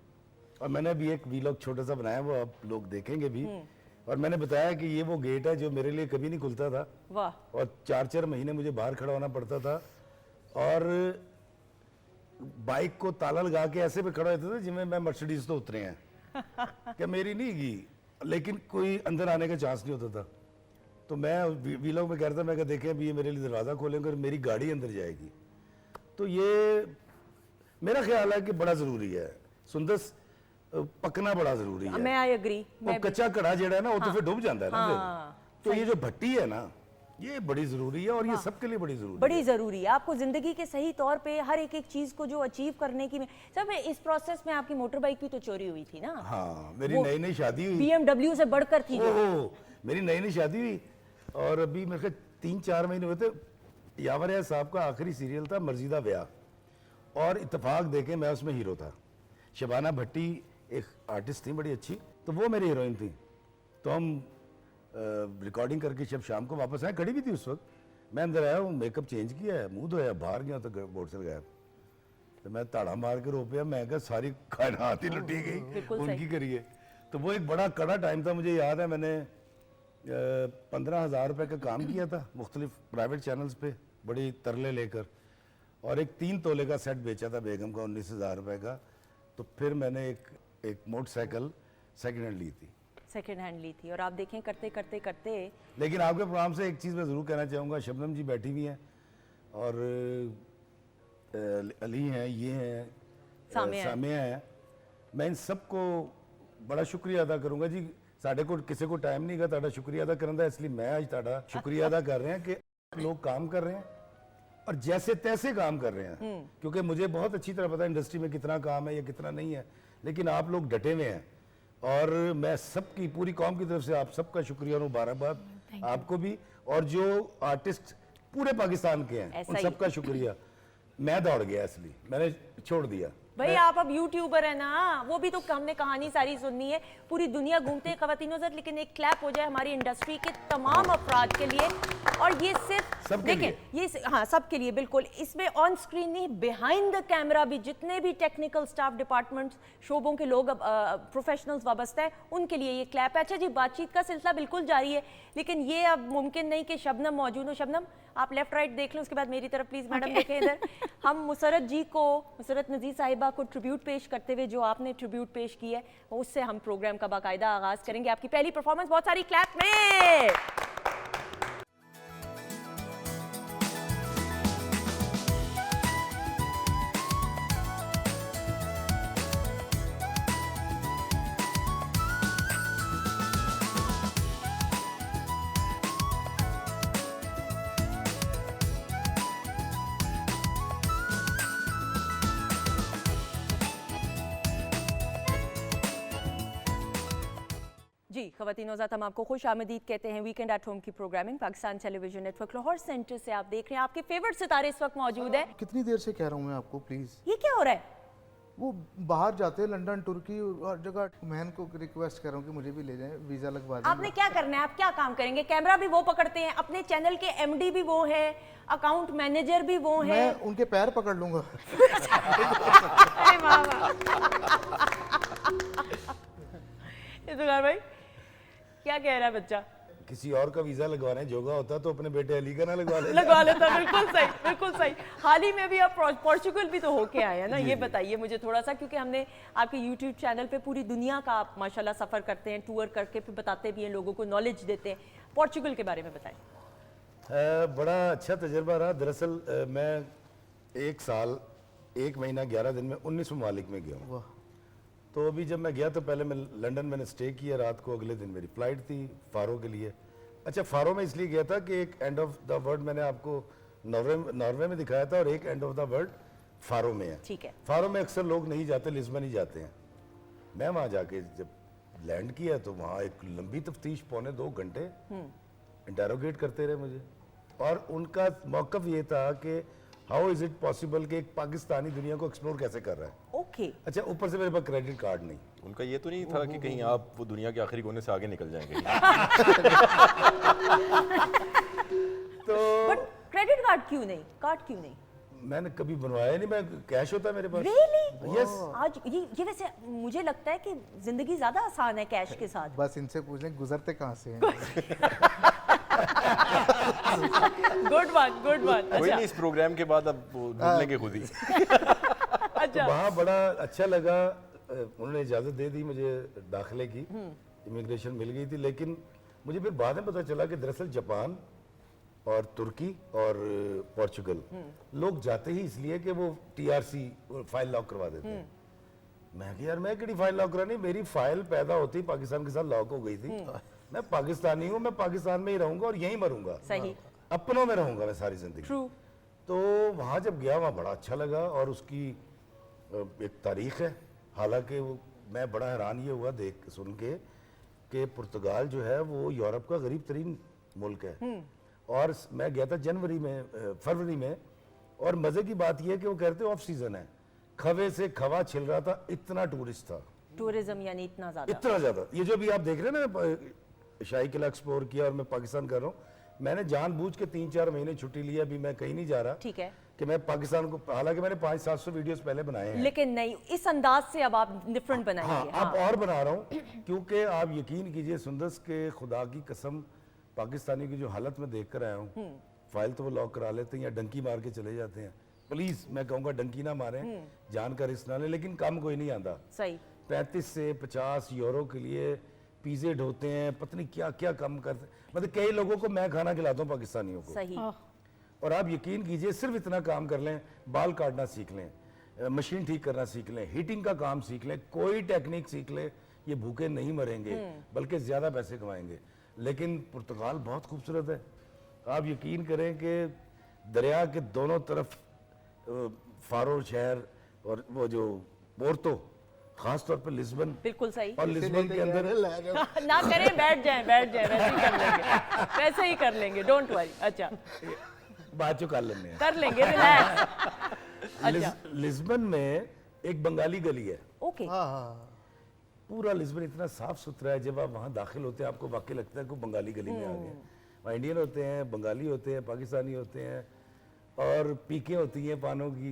और मैंने अभी एक वीलॉग छोटा सा बनाया, वो आप लोग देखेंगे भी। और मैंने बताया कि ये वो गेट है जो मेरे लिए कभी नहीं खुलता था वाह। और 4-4 महीने मुझे बाहर खड़ा होना पड़ता था और बाइक को ताला लगा के ऐसे पे खड़ा होता था जिसमें मैं मर्सिडीज तो उतरे हैं क्या मेरी नहीं गई, लेकिन कोई अंदर आने का चांस नहीं होता था। तो मैं वीलॉग में कह रहा था, मैं देखें अभी ये मेरे लिए दरवाज़ा खोलेंगे और मेरी गाड़ी अंदर जाएगी। तो ये मेरा ख्याल है कि बड़ा ज़रूरी है सुंदस, पकना बड़ा ज़रूरी है। मैं आई एग्री। वो कच्चा कड़ा जेड़ा है ना वो तो फिर डूब जाता है ना हाँ, फिर। तो ये जो भट्टी है ना, ये बड़ी ज़रूरी है और ये सबके लिए बड़ी ज़रूरी है। बड़ी ज़रूरी है। आपको ज़िंदगी के सही तौर पे हर एक एक चीज़ को जो अचीव करने की सब इस प्रोसेस में आपकी मोटर बाइक भी तो चोरी हुई थी ना? हाँ, मेरी वो नई नई शादी हुई। BMW से बढ़कर थी जो। ओह, मेरी नई नई शादी हुई और अभी मेरे ख्याल 3-4 महीने हुए थे। यावर यार साहब का आखिरी सीरियल था मर्जीदा ब्याह और इत्तेफाक देखे मैं उसमें हीरो था। शबाना भट्टी एक आर्टिस्ट थी बड़ी अच्छी, तो वो मेरी हीरोइन थी। तो हम रिकॉर्डिंग करके जब शाम को वापस आए, खड़ी भी थी उस वक्त, मैं अंदर आया हूँ, मेकअप चेंज किया है, मुंह धोया, बाहर गया तो बोर्ड से लगाया, तो मैं ताड़ा मार के रो पिया। मैं कहा सारी कायनात ही लुटी गई बिल्कुल सही। उनकी करिए। तो वो एक बड़ा कड़ा टाइम था। मुझे याद है मैंने 15,000 रुपये का काम किया था मुख्तलिफ प्राइवेट चैनल्स पे बड़ी तरले लेकर, और एक 3 तोले का सेट बेचा था बेगम का 19,000 रुपये का। तो फिर मैंने एक मोटरसाइकिल सेकेंड हैंड ली थी। सेकंड हैंड ली थी और आप देखें करते करते करते। लेकिन आपके प्रोग्राम से एक चीज़ मैं ज़रूर कहना चाहूँगा, शबनम जी बैठी हुई हैं और अली हैं, ये हैं, सामिया हैं, मैं इन सबको बड़ा शुक्रिया अदा करूँगा जी। साढ़े को किसी को टाइम नहीं गा ताड़ा शुक्रिया अदा करने का, इसलिए मैं आज ताड़ा शुक्रिया अदा कर रहे हैं कि लोग काम कर रहे हैं और जैसे तैसे काम कर रहे हैं। क्योंकि मुझे बहुत अच्छी तरह पता है इंडस्ट्री में कितना काम है या कितना नहीं है, लेकिन आप लोग डटे हुए हैं और मैं सबकी पूरी कौम की तरफ से आप सबका शुक्रिया और मुबारकबाद आपको भी, और जो आर्टिस्ट पूरे पाकिस्तान के हैं ऐसा उन ही। सबका शुक्रिया। मैं दौड़ गया इसलिए मैंने छोड़ दिया। भाई आप अब यूट्यूबर है ना, वो भी तो हमने कहानी सारी सुननी है, पूरी दुनिया घूमते हैं खवातीनों से, लेकिन एक क्लैप हो जाए हमारी इंडस्ट्री के तमाम अफराद के लिए। और ये सिर्फ सबके देखें ये हाँ सबके लिए बिल्कुल, इसमें ऑन स्क्रीन नहीं बिहाइंड द कैमरा भी जितने भी टेक्निकल स्टाफ डिपार्टमेंट्स शोबों के लोग प्रोफेशनल्स वाबस्ता है उनके लिए ये क्लैप है। अच्छा जी, बातचीत का सिलसिला बिल्कुल जारी है, लेकिन ये अब मुमकिन नहीं कि शबनम मौजूद हो। शबनम आप लेफ्ट राइट देख लें, उसके बाद मेरी तरफ प्लीज मैडम देखें इधर। हम मुसरत जी को, मुसरत नज़ीर साहिबा को ट्रिब्यूट पेश करते हुए जो आपने ट्रिब्यूट पेश की है उससे हम प्रोग्राम का बाकायदा आगाज करेंगे। आपकी पहली परफॉर्मेंस, बहुत सारी क्लैप में। जी खवातीन नौज़ात, हम आपको खुश आमदीद कहते हैं वीकेंड एट होम की programming Pakistan television network Lahore centre से आप देख रहे हैं। आपके फेवरेट सितारे इस वक्त मौजूद है। कितनी देर से कह रहा हूँ मैं आपको, प्लीज। ये क्या हो रहा है? वो बाहर जाते हैं लंदन, तुर्की और जगह। बहन को रिक्वेस्ट कर रहा हूँ कि मुझे भी ले जाएं, वीजा लगवा दें। आपने क्या करना है, आप क्या काम करेंगे? कैमरा भी वो पकड़ते हैं, अपने चैनल के MD भी वो हैं, अकाउंट मैनेजर भी वो हैं। मैं उनके पैर पकड़ लूंगा। अरे वाह वाह। इज़हार भाई क्या कह रहा है बच्चा? किसी और का वीजा लगवाना है जोगा होता तो अपने बेटे अली का ना लगवा लेता। लगवा लेता। बिल्कुल सही, बिल्कुल सही। हाल ही में भी आप पोर्चुगल भी तो होके आए हैं ना, ये बताइए मुझे थोड़ा सा, क्योंकि हमने आपके YouTube चैनल पे पूरी दुनिया का आप माशाल्लाह सफ़र करते हैं, टूर करके फिर बताते भी हैं, लोगों को नॉलेज देते हैं। पोर्चुगल के बारे में बताएं। बड़ा अच्छा तजर्बा रहा। दरअसल मैं 1 साल 1 महीना 11 दिन में 19 ममालिक में गया हूँ। तो अभी जब मैं गया तो पहले मैं लंदन मैंने स्टे किया, रात को अगले दिन मेरी फ़्लाइट थी फ़ारो के लिए। अच्छा, फ़ारो में इसलिए गया था कि एक एंड ऑफ द वर्ल्ड मैंने आपको नॉर्वे में दिखाया था और एक एंड ऑफ द वर्ल्ड फ़ारो में है। ठीक है। फ़ारो में अक्सर लोग नहीं जाते, लिस्बन ही जाते हैं। मैं वहाँ जाके जब लैंड किया तो वहाँ एक लंबी तफ्तीश 2.25 घंटे इंटेरोगेट करते रहे मुझे, और उनका मौक़िफ़ ये था कि हाउ इज़ इट पॉसिबल कि एक पाकिस्तानी दुनिया को एक्सप्लोर कैसे कर रहा है। ओके। अच्छा, ऊपर से मेरे पास क्रेडिट कार्ड नहीं। उनका ये तो नहीं था कि कहीं आप वो दुनिया के आखिरी कोने से आगे निकल जाएंगे। तो बट क्रेडिट कार्ड क्यों नहीं? कार्ड क्यों नहीं? मैंने कभी बनवाया नहीं, मैं कैश होता है मेरे पास। Really? यस। आज ये वैसे मुझे लगता है कि जिंदगी ज्यादा आसान है कैश के साथ। बस इनसे पूछ लें गुजरते कहाँ से हैं। Good one, good one. कोई अच्छा नहीं, इस प्रोग्राम के बाद अब वो ढूंढ लेंगे खुद ही। तो अच्छा। वहाँ बड़ा अच्छा लगा, उन्होंने इजाज़त दे दी मुझे दाखिले की, इमिग्रेशन मिल गई थी। लेकिन मुझे फिर बाद में पता चला कि दरअसल जापान और तुर्की और पोर्चुगल लोग जाते ही इसलिए कि वो TRC फाइल लॉक करवा देते हैं। मैं कि यार मैं कड़ी फाइल लॉक करानी, मेरी फाइल पैदा होती ही पाकिस्तान के साथ लॉक हो गई थी। मैं पाकिस्तानी हूँ, मैं पाकिस्तान में ही रहूंगा और यहीं मरूंगा। सही। अपनों में रहूंगा मैं सारी जिंदगी। ट्रू। तो वहाँ जब गया वहाँ बड़ा अच्छा लगा और उसकी एक तारीख है। हालांकि वो मैं बड़ा हैरान ये हुआ देख सुन के कि पुर्तगाल जो है वो यूरोप का गरीब तरीन मुल्क है। और मैं गया था फरवरी में, और मज़े की बात यह है कि वो कहते ऑफ सीज़न है, खवे से खवा छिल रहा था, इतना टूरिस्ट था, टूरिज्म यानी इतना ज्यादा। इतना ज़्यादा। ये जो भी आप देख रहे हैं ना, शाही किला एक्सप्लोर किया और मैं पाकिस्तान कर रहा हूँ, मैंने जानबूझ के 3-4 महीने छुट्टी ली, अभी मैं कहीं नहीं जा रहा। ठीक है। कि मैं पाकिस्तान को, हालांकि मैंने 500-700 वीडियोस पहले बनाए हैं, लेकिन नहीं, इस अंदाज से अब आप डिफरेंट हाँ, बनाएंगे। अब और बना रहा हूँ, क्योंकि आप यकीन कीजिए सुंदस के खुदा की कसम, पाकिस्तानी की जो हालत में देख कर आया हूँ, फाइल तो वो लॉक करा लेते हैं या डंकी मार के चले जाते हैं। प्लीज मैं कहूँगा डंकी ना मारें, जान का रिस्क ना लें, लेकिन कम कोई नहीं आता। सही। 35 से 50 यूरो के लिए पिज़्ज़े ढोते हैं, पता नहीं क्या क्या कम करते, मतलब कई लोगों को मैं खाना खिलाता हूँ पाकिस्तानियों को। सही। और आप यकीन कीजिए सिर्फ इतना काम कर लें, बाल काटना सीख लें, मशीन ठीक करना सीख लें, हीटिंग का काम सीख लें, कोई टेक्निक सीख लें, ये भूखे नहीं मरेंगे बल्कि ज़्यादा पैसे कमाएंगे। लेकिन पुर्तगाल बहुत खूबसूरत है। आप यकीन करें कि दरिया के दोनों तरफ फारो शहर और वो जो पोर्तो, खास तौर पर लिस्बन, बिल्कुल सही। और लिस्बन के अंदर ना करें, बैठ जाएं वैसे ही कर लेंगे, वैसे ही कर लेंगे, डोंट वरी। अच्छा, बात जो कर लेंगे कर लेंगे, रिलैक्स। लिस्बन में एक बंगाली गली है। ओके। पूरा लिस्बन इतना साफ सुथरा है, जब आप वहाँ दाखिल होते हैं आपको वाकई लगता है कि बंगाली गली में आ गए। वहाँ इंडियन होते हैं, बंगाली होते हैं, पाकिस्तानी होते हैं, और पीके होती हैं पानों की,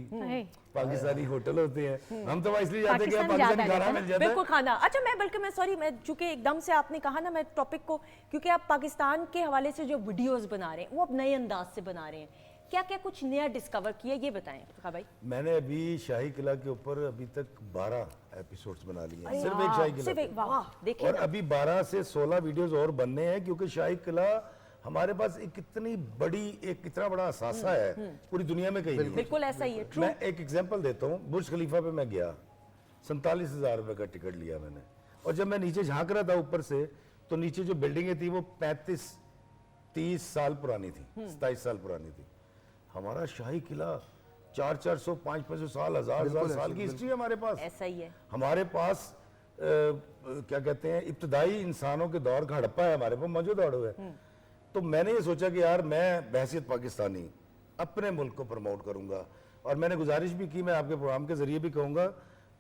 पाकिस्तानी होटल होते हैं। हम तो वहाँ इसलिए जाते हैं कि पाकिस्तानी खाना मिल जाता है। बिल्कुल खाना। अच्छा, मैं सॉरी, मैं चूंकि एकदम से आपने कहा ना, मैं टॉपिक को, क्योंकि आप पाकिस्तान के हवाले से जो वीडियोस बना रहे हैं वो अब नए अंदाज से बना रहे हैं, क्या क्या कुछ नया डिस्कवर किया, ये बताएं भाई। मैंने अभी शाही किला के ऊपर अभी तक 12 एपिसोड्स बना लिए हैं, सिर्फ एक शाही किला पे। वाह, देखिए और ना। अभी 12 से 16 वीडियोस और बनने हैं, क्योंकि शाही किला हमारे पास एक इतनी बड़ी, एक इतना बड़ा असासा है, पूरी दुनिया में कहीं नहीं है। बिल्कुल ऐसा ही है। ट्रू। मैं एक एग्जांपल देता हूँ, बुर्ज खलीफा पे मैं गया, 47,000 रुपए का टिकट लिया मैंने, और जब मैं नीचे झांक रहा था ऊपर से, तो नीचे जो बिल्डिंगें थी वो 35-30 साल पुरानी थी, 27 साल पुरानी थी। हमारा शाही किला 400, 500 साल, 1000 साल की हिस्ट्री है हमारे पास। ऐसा ही है। हमारे पास क्या कहते हैं, इब्तदाई इंसानों के दौर का हड़प्पा है हमारे पास मौजूद है। तो मैंने ये सोचा कि यार मैं बहैसियत पाकिस्तानी अपने मुल्क को प्रमोट करूंगा, और मैंने गुजारिश भी की, मैं आपके प्रोग्राम के जरिए भी कहूँगा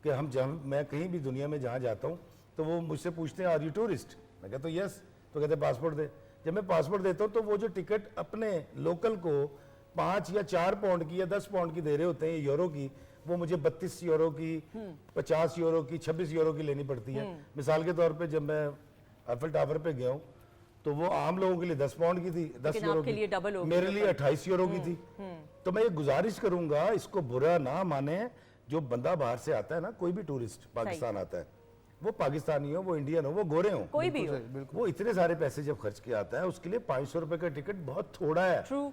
कि हम जहाँ, मैं कहीं भी दुनिया में जहाँ जाता हूँ तो वो मुझसे पूछते हैं आर यू टूरिस्ट, मैं कहता हूँ यस, तो कहते हैं पासपोर्ट दे। जब मैं पासपोर्ट देता हूँ तो वो जो टिकट अपने लोकल को 5 या 4 पाउंड की या 10 पाउंड की दे रहे होते हैं यूरो की, वो मुझे 32 यूरो की, 50 यूरो की, 26 यूरो की लेनी पड़ती है। मिसाल के तौर पे जब मैं एफिल टावर पे गया हूँ तो वो आम लोगों के लिए 10 पाउंड की थी, 10 यूरो आपके की, लिए डबल हो गई, मेरे लिए 28 यूरो की थी। तो मैं ये गुजारिश करूंगा, इसको बुरा ना माने, जो बंदा बाहर से आता है ना, कोई भी टूरिस्ट पाकिस्तान आता है, वो पाकिस्तानी हो, वो इंडियन हो, वो गोरे हो, कोई भी हो, वो इतने सारे पैसे जब खर्च के आता है, उसके लिए 500 रुपए का टिकट बहुत थोड़ा है। ट्रू।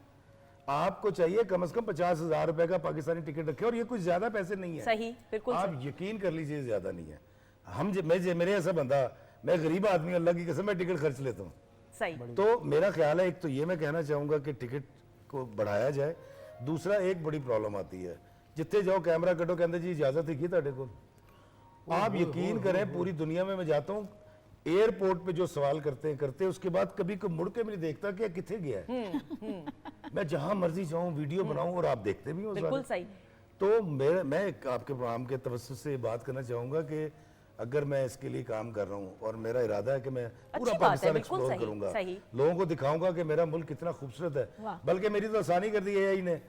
आपको चाहिए कम से कम 50,000 रुपए का पाकिस्तानी टिकट रखे, और ये कुछ ज्यादा पैसे नहीं है। सही, बिल्कुल आप यकीन कर लीजिए ज्यादा नहीं है। मेरे ऐसा बंदा, मैं गरीब आदमी, अल्लाह की कसम, मैं टिकट खर्च लेता हूँ। सही। तो मेरा ख्याल है, एक तो ये मैं कहना चाहूंगा कि टिकट को बढ़ाया जाए। दूसरा, एक बड़ी प्रॉब्लम आती है, जितने जाओ कैमरा कटो, कहते जी इजाजत ही ताड़े को। आप यकीन करें, पूरी दुनिया में मैं जाता हूँ, एयरपोर्ट पे जो सवाल करते हैं उसके बाद कभी कोई मुड़ के भी नहीं देखता कि किथे गया है। मैं जहां मर्जी जाऊं, वीडियो बनाऊं, और आप देखते भी हो बिल्कुल सही। तो मैं आपके प्रोग्राम के तवज्जुह से बात करना चाहूंगा कि अगर मैं इसके लिए काम कर रहा हूँ, और मेरा इरादा है कि मैं पूरा पाकिस्तान एक्सप्लोर करूंगा, लोगों को दिखाऊंगा कि मेरा मुल्क कितना खूबसूरत है। बल्कि मेरी तो आसानी कर दी है एआई ने,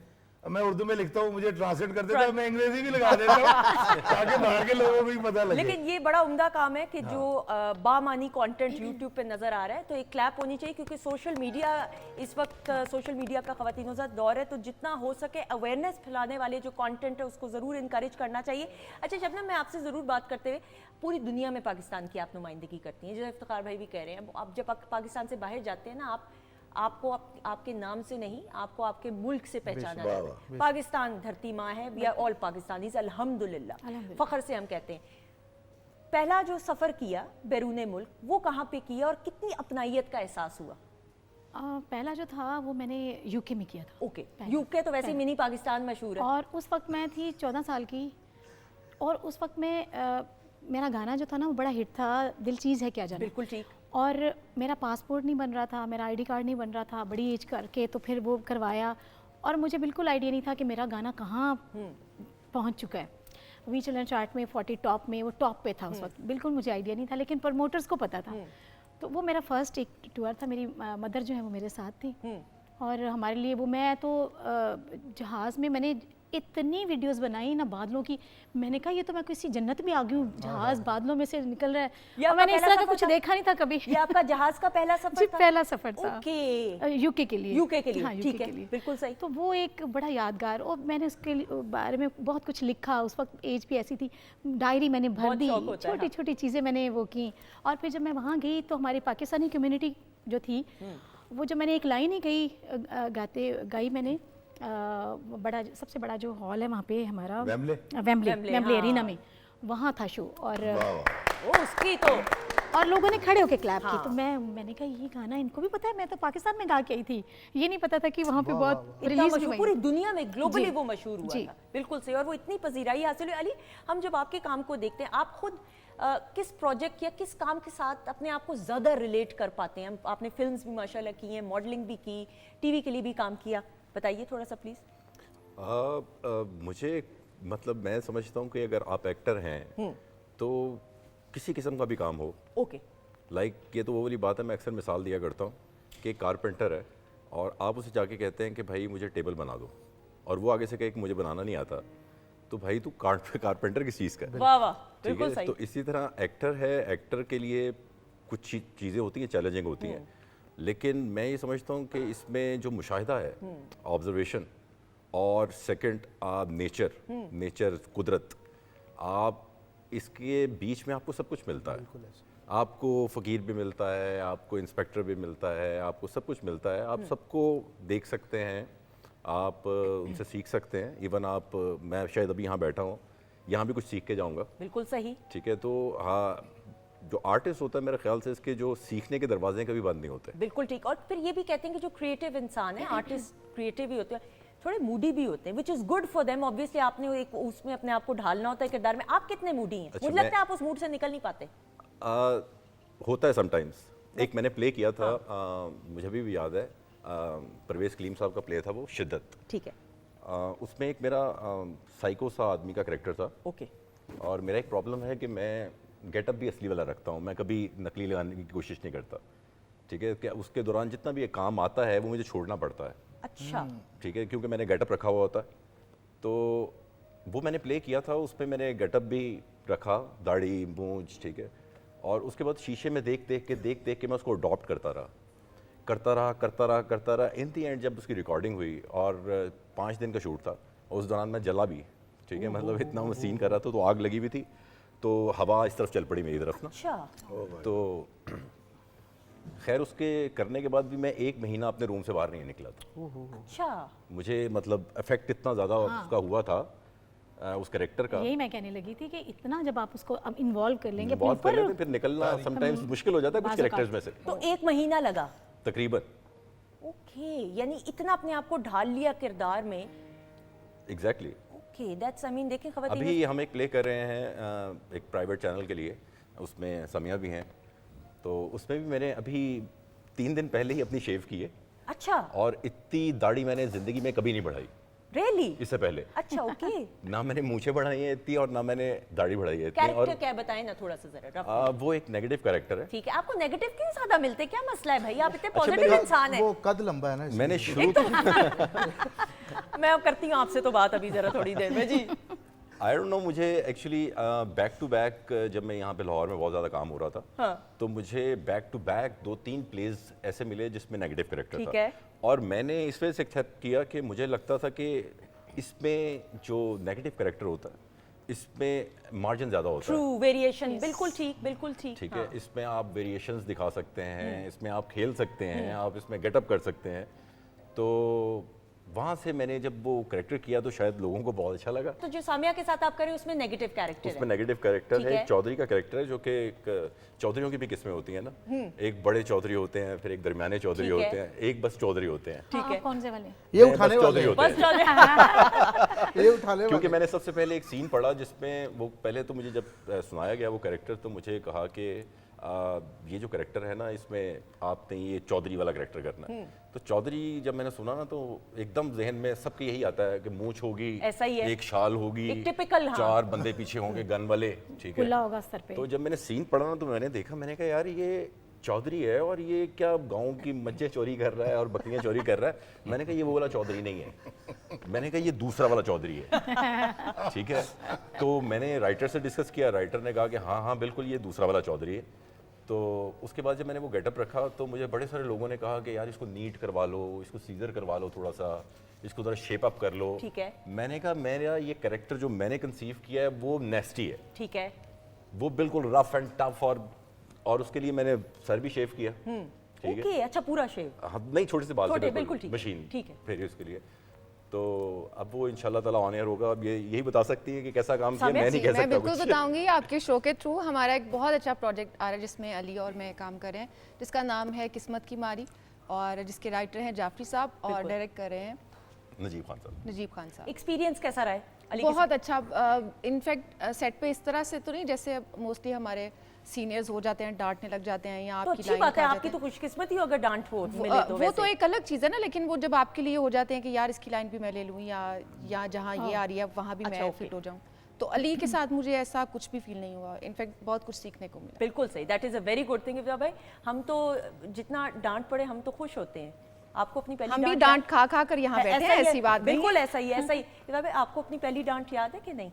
मैं उर्दू में लिखता हूँ, मुझे ट्रांसलेट कर देता है, मैं अंग्रेजी भी लगा देता हूँ ताकि बाहर के लोगों को भी पता लगे। लेकिन ये बड़ा उम्दा काम है कि जो बामानी कंटेंट यूट्यूब पे नजर आ रहा है, तो एक क्लैप होनी चाहिए, क्योंकि सोशल मीडिया इस वक्त, सोशल मीडिया का ख़वातीनों का दौर है, तो जितना हो सके अवेयरनेस फैलाने वाले जो कंटेंट है उसको ज़रूर इनकरेज करना चाहिए। अच्छा शबनम, मैं आपसे ज़रूर बात करते हुए, पूरी दुनिया में पाकिस्तान की आप नुमाइंदगी करती हैं, जैसे इफ्तिखार भाई भी कह रहे हैं, आप जब पाकिस्तान से बाहर जाते हैं ना, आपको आपके नाम से नहीं, आपको आपके मुल्क से पहचाना जाता है। पाकिस्तान धरती माँ है, वी आर ऑल पाकिस्तानीज, अल्हम्दुलिल्लाह, फख्र से हम कहते हैं। पहला जो सफ़र किया बैरून मुल्क, वो कहाँ पे किया और कितनी अपनाइयत का एहसास हुआ? पहला जो था वो मैंने यूके में किया था। ओके, यूके तो वैसे ही मिनी पाकिस्तान मशहूर है। और उस वक्त मैं थी 14 साल की, और उस वक्त में मेरा गाना जो था ना वो बड़ा हिट था, दिल चीज़ है क्या जाने। बिल्कुल ठीक। और मेरा पासपोर्ट नहीं बन रहा था, मेरा आईडी कार्ड नहीं बन रहा था, बड़ी एज करके तो फिर वो करवाया, और मुझे बिल्कुल आइडिया नहीं था कि मेरा गाना कहाँ पहुँच चुका है। वी चिल्ड्रन चार्ट में 40 टॉप में वो टॉप पे था उस वक्त, बिल्कुल मुझे आइडिया नहीं था, लेकिन प्रमोटर्स को पता था। तो वो मेरा फर्स्ट एक टूर था, मेरी मदर जो है वो मेरे साथ थी, और हमारे लिए वो, मैं तो जहाज़ में मैंने इतनी वीडियोस बनाई ना बादलों की, मैंने कहा ये तो मैं किसी जन्नत में आ गई हूँ, जहाज़ बादलों में से निकल रहा है, और मैंने इस तरह का कुछ देखा नहीं था कभी। ये आपका जहाज का पहला सफर जी, था? पहला सफर था। ओके, यूके के लिए। यूके के लिए, हाँ, ठीक यूके है, के लिए। बिल्कुल सही। तो वो एक बड़ा यादगार, और मैंने उसके बारे में बहुत कुछ लिखा, उस वक्त एज भी ऐसी थी, डायरी मैंने भर बहुत दी, शौक होता है, छोटी छोटी चीज़ें मैंने वो की। और फिर जब मैं वहाँ गई तो हमारी पाकिस्तानी कम्युनिटी जो थी, वो जो मैंने एक लाइन ही गाई मैंने, बड़ा सबसे बड़ा जो हॉल है वहाँ पे हमारा, वेम्बले? वेम्बले हाँ। एरिना में, वहाँ था शो, और ओ, उसकी तो और लोगों ने खड़े होके क्लैप की। तो मैंने कहा ये गाना इनको भी पता है, मैं तो पाकिस्तान में गा के आई थी, ये नहीं पता था कि वहाँ पे बहुत इतना रिलीज मशहूर, पूरी दुनिया में ग्लोबली जी, वो मशहूर हुआ जी। था। बिल्कुल सही, और वो इतनी पजीराई हासिल हुई। अली, हम जब आपके काम को देखते हैं, आप खुद किस प्रोजेक्ट या किस काम के साथ अपने आप को ज़्यादा रिलेट कर पाते हैं? आपने फिल्म्स भी माशाल्लाह की हैं, मॉडलिंग भी की, टीवी के लिए भी काम किया, बताइए थोड़ा सा प्लीज़। मुझे मतलब मैं समझता हूँ कि अगर आप एक्टर हैं तो किसी किस्म का भी काम हो, ओके, ये तो वो वाली बात है, मैं अक्सर मिसाल दिया करता हूँ कि कारपेंटर है और आप उसे जाके कहते हैं कि भाई मुझे टेबल बना दो, और वो आगे से कहे कि मुझे बनाना नहीं आता, तो भाई तू कारपेंटर किस चीज़ का है? वाह वाह, ठीक बिल्कुल है, सही। तो इसी तरह एक्टर है, एक्टर के लिए कुछ चीज़ें होती हैं, चैलेंजिंग होती हैं, लेकिन मैं ये समझता हूँ कि इसमें जो मुशाहिदा है, ऑब्जर्वेशन, और सेकंड नेचर कुदरत, आप इसके बीच में आपको सब कुछ मिलता है। आपको फ़कीर भी मिलता है, आपको इंस्पेक्टर भी मिलता है, आपको सब कुछ मिलता है, आप सबको देख सकते हैं, आप उनसे सीख सकते हैं। इवन आप, मैं शायद अभी यहाँ बैठा हूँ, यहाँ भी कुछ सीख के जाऊँगा। बिल्कुल सही। ठीक है, तो हाँ, जो आर्टिस्ट होता है मेरे ख्याल से इसके जो सीखने के दरवाजे कभी बंद नहीं होते। बिल्कुल ठीक। और फिर ये भी कहते हैं कि जो क्रिएटिव इंसान है, आर्टिस्ट क्रिएटिव ही होते हैं, थोड़े मूडी भी होते हैं, which is good for them. Obviously आपने एक उसमें अपने आप को ढालना होता है किरदार में। आप कितने मूडी हैं? अच्छा, मुझे लगता है आप उस मूड से निकल नहीं पाते। होता है समटाइम्स। एक मैंने प्ले किया था, मुझे अभी भी याद है, परवेज़ कलीम साहब का प्ले था वो, शिद्दत। ठीक है, उसमें एक मेरा साइको सा आदमी का कैरेक्टर था, ओके, और मेरा एक प्रॉब्लम है कि मैं गेटअप भी असली वाला रखता हूँ, मैं कभी नकली लगाने की कोशिश नहीं करता। ठीक है, क्या उसके दौरान जितना भी एक काम आता है वो मुझे छोड़ना पड़ता है। अच्छा, ठीक है, क्योंकि मैंने गेटअप रखा हुआ होता है, तो वो मैंने प्ले किया था, उसमें मैंने गेटअप भी रखा, दाढ़ी मूंछ, ठीक है, और उसके बाद शीशे में देख देख के मैं उसको अडॉप्ट करता रहा। इन दी एंड जब उसकी रिकॉर्डिंग हुई, और 5 दिन का शूट था, और उस दौरान मैं जला भी, ठीक है, मतलब इतना मैं सीन कर रहा था, तो आग लगी हुई थी, तो हवा इस तरफ चल पड़ी मेरी तरफ ना, अच्छा, तो खैर उसके करने के बाद भी मैं 1 महीना अपने रूम से बाहर नहीं निकला था। अच्छा, मुझे मतलब इफेक्ट इतना ज़्यादा उसका हुआ था, उस कैरेक्टर का। यही मैं कहने लगी थी कि इतना जब आप उसको अब इन्वॉल्व कर लेंगे अपने बहुत पहले ऊपर, तो फिर निकलना समटाइम्स मुश्किल हो जाता है कुछ बाज़ कैरेक्टर्स में से, तो 1 महीना लगा। तकरीबन। ओके, यानी इतना अपने आप को ढाल लिया किरदार में। Exactly. Okay, that's, I mean, देखें खवातीन, अभी हम एक प्ले कर रहे हैं एक प्राइवेट चैनल के लिए, उसमें समिया भी हैं, तो उसमें भी मैंने अभी 3 दिन पहले ही अपनी शेव की है, अच्छा, और इतनी दाढ़ी मैंने ज़िंदगी में कभी नहीं बढ़ाई रियली, इससे पहले। अच्छा, ओके। ना मैंने मूछें बढ़ाई है इतनी, और ना मैंने दाढ़ी बढ़ाई है इतनी। और कैरेक्टर क्या है बताएं ना थोड़ा सा जरा रफ। वो एक नेगेटिव कैरेक्टर है। ठीक है, आपको नेगेटिव क्यों ज्यादा मिलते हैं? क्या मसला है भाई? आप इतने अच्छा, पॉजिटिव मेरा- इंसान हैं। वो कद लंबा है ना इसलिए। मैंने शुरू मैं अब करती हूँ आपसे तो बात अभी जरा थोड़ी देर में जी। आई डोंट नो, मुझे एक्चुअली बैक टू बैक जब मैं यहाँ पे लाहौर में बहुत ज़्यादा काम हो रहा था, हाँ। तो मुझे बैक टू बैक 2-3 प्लेज ऐसे मिले जिसमें नेगेटिव कैरेक्टर ठीक था, है। और मैंने इस वजह से एक्सेप्ट किया कि मुझे लगता था कि इसमें जो नेगेटिव कैरेक्टर होता है इसमें मार्जिन ज़्यादा होता है। ट्रू, वेरिएशन, बिल्कुल ठीक, बिल्कुल ठीक। ठीक हाँ। है, इसमें आप वेरिएशंस दिखा सकते हैं, इसमें आप खेल सकते हैं, आप इसमें गेटअप कर सकते हैं, तो वहाँ से मैंने जब वो कैरेक्टर किया तो शायद लोगों को बहुत अच्छा लगा। तो जो सामिया के साथ आप कर रहे हैं उसमें नेगेटिव कैरेक्टर उसमें है। नेगेटिव कैरेक्टर ठीक है, है। एक चौधरी का कैरेक्टर है जो कि एक चौधरियों की भी किस्में होती हैं ना, एक बड़े चौधरी होते हैं, फिर एक दरमियाने चौधरी ठीक है। होते हैं, एक बस चौधरी होते हैं। ठीक है। आप कौन से वाले? ये मैं उठाने बस वाले चौधरी हैं। होते बस हैं। चौधरी। ये उठाने वाले क्योंकि मैंने सबसे पहले एक सीन पढ़ा जिसमें वो पहले तो मुझे जब सुनाया गया वो कैरेक्टर तो मुझे कहा कि ये जो कैरेक्टर है ना इसमें आपने ये चौधरी वाला कैरेक्टर करना है। तो चौधरी जब मैंने सुना ना तो एकदम जहन में सबके यही आता है कि मूंछ होगी, ऐसा ही है। एक शाल होगी, एक typical, हाँ। 4 बंदे पीछे होंगे गन वाले, ठीक है। खुला होगा सर पे। तो जब मैंने सीन पढ़ा ना तो मैंने देखा, मैंने कहा यार ये चौधरी है और ये क्या गांव की मज्जे चोरी कर रहा है और बकरियां चोरी कर रहा है। मैंने कहा ये वो वाला चौधरी नहीं है, मैंने कहा ये दूसरा वाला चौधरी है, ठीक है। तो मैंने राइटर से डिस्कस किया, राइटर ने कहा कि हाँ हाँ बिल्कुल ये दूसरा वाला चौधरी है। तो उसके बाद जब मैंने वो गेटअप रखा तो मुझे बड़े सारे लोगों ने कहा कि यार इसको नीट करवा लो, इसको सीजर करवा लो, थोड़ा सा इसको ज़रा शेप अप कर लो। ठीक है। मैंने कहा मेरा ये कैरेक्टर जो मैंने कंसीव किया है वो नेस्टी है, ठीक है। वो बिल्कुल रफ एंड टफ, और उसके लिए मैंने सर भी शेव किया, ठीक है। ओके, अच्छा पूरा शेव। हाँ, नहीं छोटे से बाल थे, छोटे, बिल्कुल ठीक है, मशीन, ठीक है। फिर उसके लिए तो अब वो इंशाल्लाह ताला ऑन एयर होगा। अब ये यही बता सकती है कि कैसा काम किया, सामिया मैं जी, नहीं कह मैं सकता बिल्कुल कुछ। बताऊंगी आपके शो के थ्रू। हमारा एक बहुत अच्छा प्रोजेक्ट आ रहा है जिसमें अली और मैं काम कर रहे हैं, जिसका नाम है किस्मत की मारी, और जिसके राइटर हैं जाफरी साहब और बिल्कुल। डायरेक्ट कर रहे हैं नजीब खान साहब। नजीब खान साहब। एक्सपीरियंस कैसा रहा है अली के बहुत अच्छा। इनफैक्ट सेट पे इस तरह से तो नहीं जैसे मोस्टली हमारे सीनियर्स हो जाते हैं, डांटने लग जाते हैं या तो आपकी अच्छी लाइन बात है, खा आपकी जाते तो हैं। खुशकिस्मती हो अगर डांट हो वो मिले तो वो तो वैसे। एक अलग चीज़ है ना, लेकिन वो जब आपके लिए हो जाते हैं कि यार इसकी लाइन भी मैं ले लूँ या जहाँ ये आ रही है वहाँ भी अच्छा, मैं ओके। फिट हो जाऊँ। तो अली के साथ मुझे ऐसा कुछ भी फील नहीं हुआ, इनफैक्ट बहुत कुछ सीखने को मिला। बिल्कुल सही, that is a very good thing. भाई हम तो जितना डांट पड़े हम तो खुश होते हैं। आपको अपनी पहली हम भी डांट डांट खा खा कर यहाँ बैठे हैं, ऐसी बात नहीं बिल्कुल है। ऐसा ही है, ऐसा ही। भाई आपको अपनी पहली डांट याद है कि नहीं?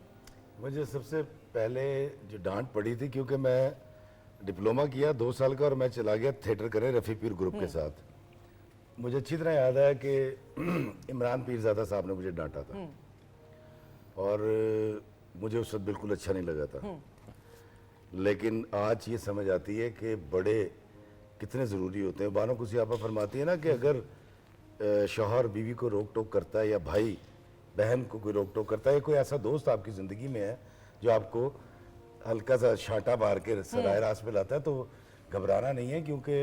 मुझे सबसे पहले जो डांट पड़ी थी, क्योंकि मैं डिप्लोमा किया 2 साल का और मैं चला गया थिएटर करे रफ़ी पीर ग्रुप के साथ। मुझे अच्छी तरह याद है कि इमरान पीरज़ादा साहब ने मुझे डांटा था और मुझे उस वक्त बिल्कुल अच्छा नहीं लगा था। लेकिन आज ये समझ आती है कि बड़े कितने ज़रूरी होते हैं। बानो कुसी आपा फरमाती है ना कि अगर शौहर बीवी को रोक टोक करता है या भाई बहन को कोई रोक टोक करता है, कोई ऐसा दोस्त आपकी ज़िंदगी में है जो आपको हल्का सा छांटा मार के सराय रास पे लाता है, तो घबराना नहीं है, क्योंकि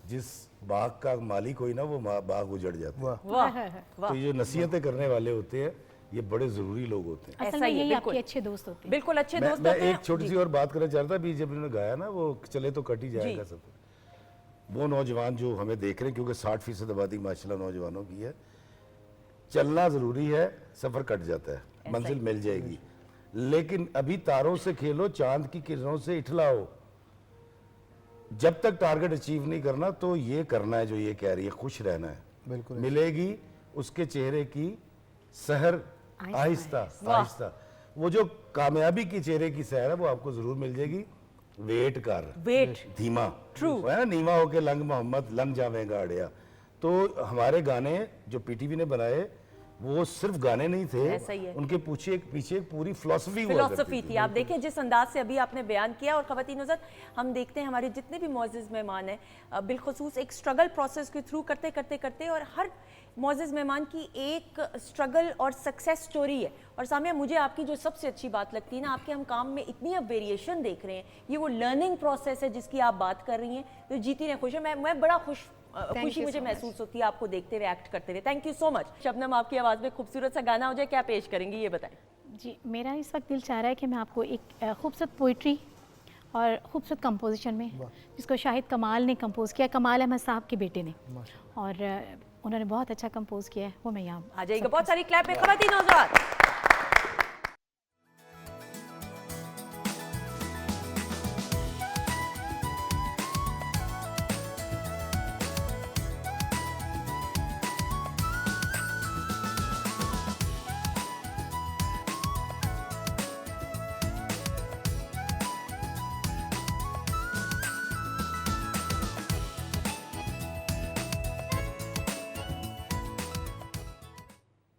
जिस बाग का मालिक कोई ना वो बाग उजड़ जाता है। वाह वाह, तो ये जो नसीहतें करने वाले होते हैं ये बड़े ज़रूरी लोग होते हैं। असल ऐसा में ही है, यही बिल्कुल। आपके अच्छे दोस्त होते हैं। बिल्कुल अच्छे मैं दोस्त मैं होते हैं। एक छोटी सी और बात करना चाह रहा था। अभी जब इन्होंने गाया ना वो चले तो कट ही जाएगा सफर, वो नौजवान जो हमें देख रहे हैं, क्योंकि 60% आबादी माशाल्लाह नौजवानों की है, चलना ज़रूरी है, सफ़र कट जाता है, मंजिल मिल जाएगी, लेकिन अभी तारों से खेलो, चांद की किरणों से इठलाओ। जब तक टारगेट अचीव नहीं करना तो ये करना है जो ये कह रही है, खुश रहना है। बिल्कुल। मिलेगी उसके चेहरे की सहर आहिस्ता आहिस्ता। वो जो कामयाबी की चेहरे की सहर है वो आपको जरूर मिल जाएगी। वेट कर, वेट, धीमा, True. है ना, नीमा होके लंग मोहम्मद लंग जावेगा अड़िया। तो हमारे गाने जो पीटीवी ने बनाए वो सिर्फ गाने नहीं थे, ऐसा ही है। उनके पीछे एक पूरी फिलॉसफी फिलोसफी थी। आप देखें जिस अंदाज से अभी आपने बयान किया, और ख़वातीन हज़रात हम देखते हैं हमारे जितने भी मुअज़्ज़िज़ मेहमान हैं बिलखुसूस एक स्ट्रगल प्रोसेस के थ्रू करते करते करते, और हर मुअज़्ज़िज़ मेहमान की एक स्ट्रगल और सक्सेस स्टोरी है। और सामिया, मुझे आपकी जो सबसे अच्छी बात लगती है ना, आपके हम काम में इतनी अब वेरिएशन देख रहे हैं, ये वो लर्निंग प्रोसेस है जिसकी आप बात कर रही हैं, तो जीती ने खुश है। मैं बड़ा खुशी मुझे महसूस होती है आपको देखते हुए, एक्ट करते हुए। Thank you so much. Shabnam, आपकी आवाज़ में खूबसूरत सा गाना हो जाए, क्या पेश करेंगी ये बताएं। जी, मेरा इस वक्त दिल चाह रहा है कि मैं आपको एक खूबसूरत पोइट्री और खूबसूरत कंपोजिशन में, जिसको शाहिद कमाल ने कंपोज किया, कमाल अहमद साहब के बेटे ने, और उन्होंने बहुत अच्छा कंपोज किया है, वो मैं यहाँ आ जाइएगा। बहुत सारी क्लैप है ख़वातीन हज़रात।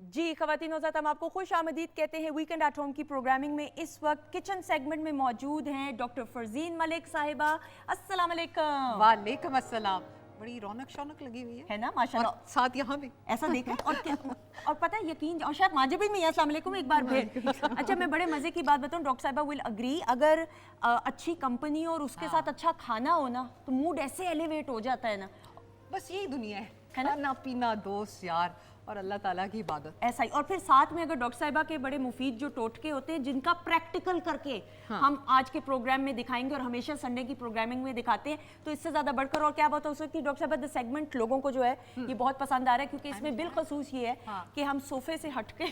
जी ख़वातीन हज़रात, हम आपको खुश आमदीद कहते हैं वीकेंड एट होम की प्रोग्रामिंग में। इस वक्त किचन सेगमेंट में मौजूद हैं डॉक्टर फरजीन मलिक साहिबा। अस्सलाम वालेकुम। वालेकुम अस्सलाम। बड़ी रौनक शौनक लगी हुई है ना माशाल्लाह। और साथ यहाँ भी ऐसा देखा और क्या और पता है यकीन और शायद माजिद में अस्सलाम वालेकुम एक बार फिर। अच्छा मैं बड़े मजे की बात बताऊं, डॉक्टर साहिबा विल अग्री, अगर अच्छी कंपनी और उसके साथ अच्छा खाना हो ना तो मूड ऐसे एलिवेट हो जाता है ना। बस यही दुनिया है है ना? खाना पीना दोस्त यार और अल्लाह ताला की इबादत। ऐसा ही। और फिर साथ में अगर डॉक्टर साहिबा के बड़े मुफीद जो टोटके होते हैं जिनका प्रैक्टिकल करके हम आज के प्रोग्राम में दिखाएंगे और हमेशा संडे की प्रोग्रामिंग में दिखाते हैं, तो इससे ज्यादा बढ़कर और क्या बात हो सकती है। डॉक्टर साहिबा द सेगमेंट लोगों को जो है ये बहुत पसंद आ रहा है क्योंकि इसमें बिलखसूस ये है कि हम सोफे से हटके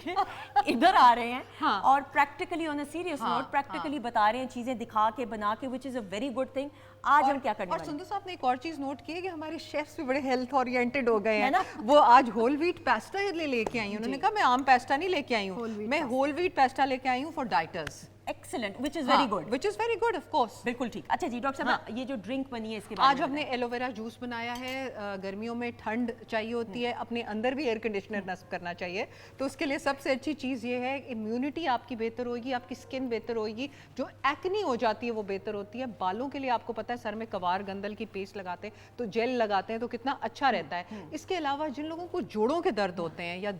इधर आ रहे हैं और practically on a serious note practically बता रहे हैं, चीजें दिखा के बना के, which is a very good thing. आज हम क्या करने और वाले हैं? सुंदर साहब ने एक और चीज नोट की है कि हमारे शेफ्स भी बड़े हेल्थ ओरिएंटेड हो गए है हैं ना? वो आज होल व्हीट पास्ता लेके आई हूं। उन्होंने कहा मैं आम पास्ता नहीं लेके आई हूं, मैं होल व्हीट पास्ता लेके आई हूं for dieters. Excellent, which is very good. Which is very good of course. बिल्कुल ठीक। अच्छा जी डॉक्टर साहब ये जो ड्रिंक बनी है इसके बारे आज में हमने एलोवेरा जूस बनाया है। गर्मियों में ठंड चाहिए होती है, अपने अंदर भी एयर कंडीशनर नस्ब करना चाहिए, तो उसके लिए सबसे अच्छी चीज़ ये है इम्यूनिटी आपकी बेहतर होगी, आपकी स्किन बेहतर होगी, जो एक्नी हो जाती है वो बेहतर होती है। बालों के लिए आपको पता है सर में कवार गंदल की पेस्ट लगाते हैं तो जेल लगाते हैं तो कितना अच्छा रहता है। इसके अलावा जिन लोगों को जोड़ों के दर्द होते हैं या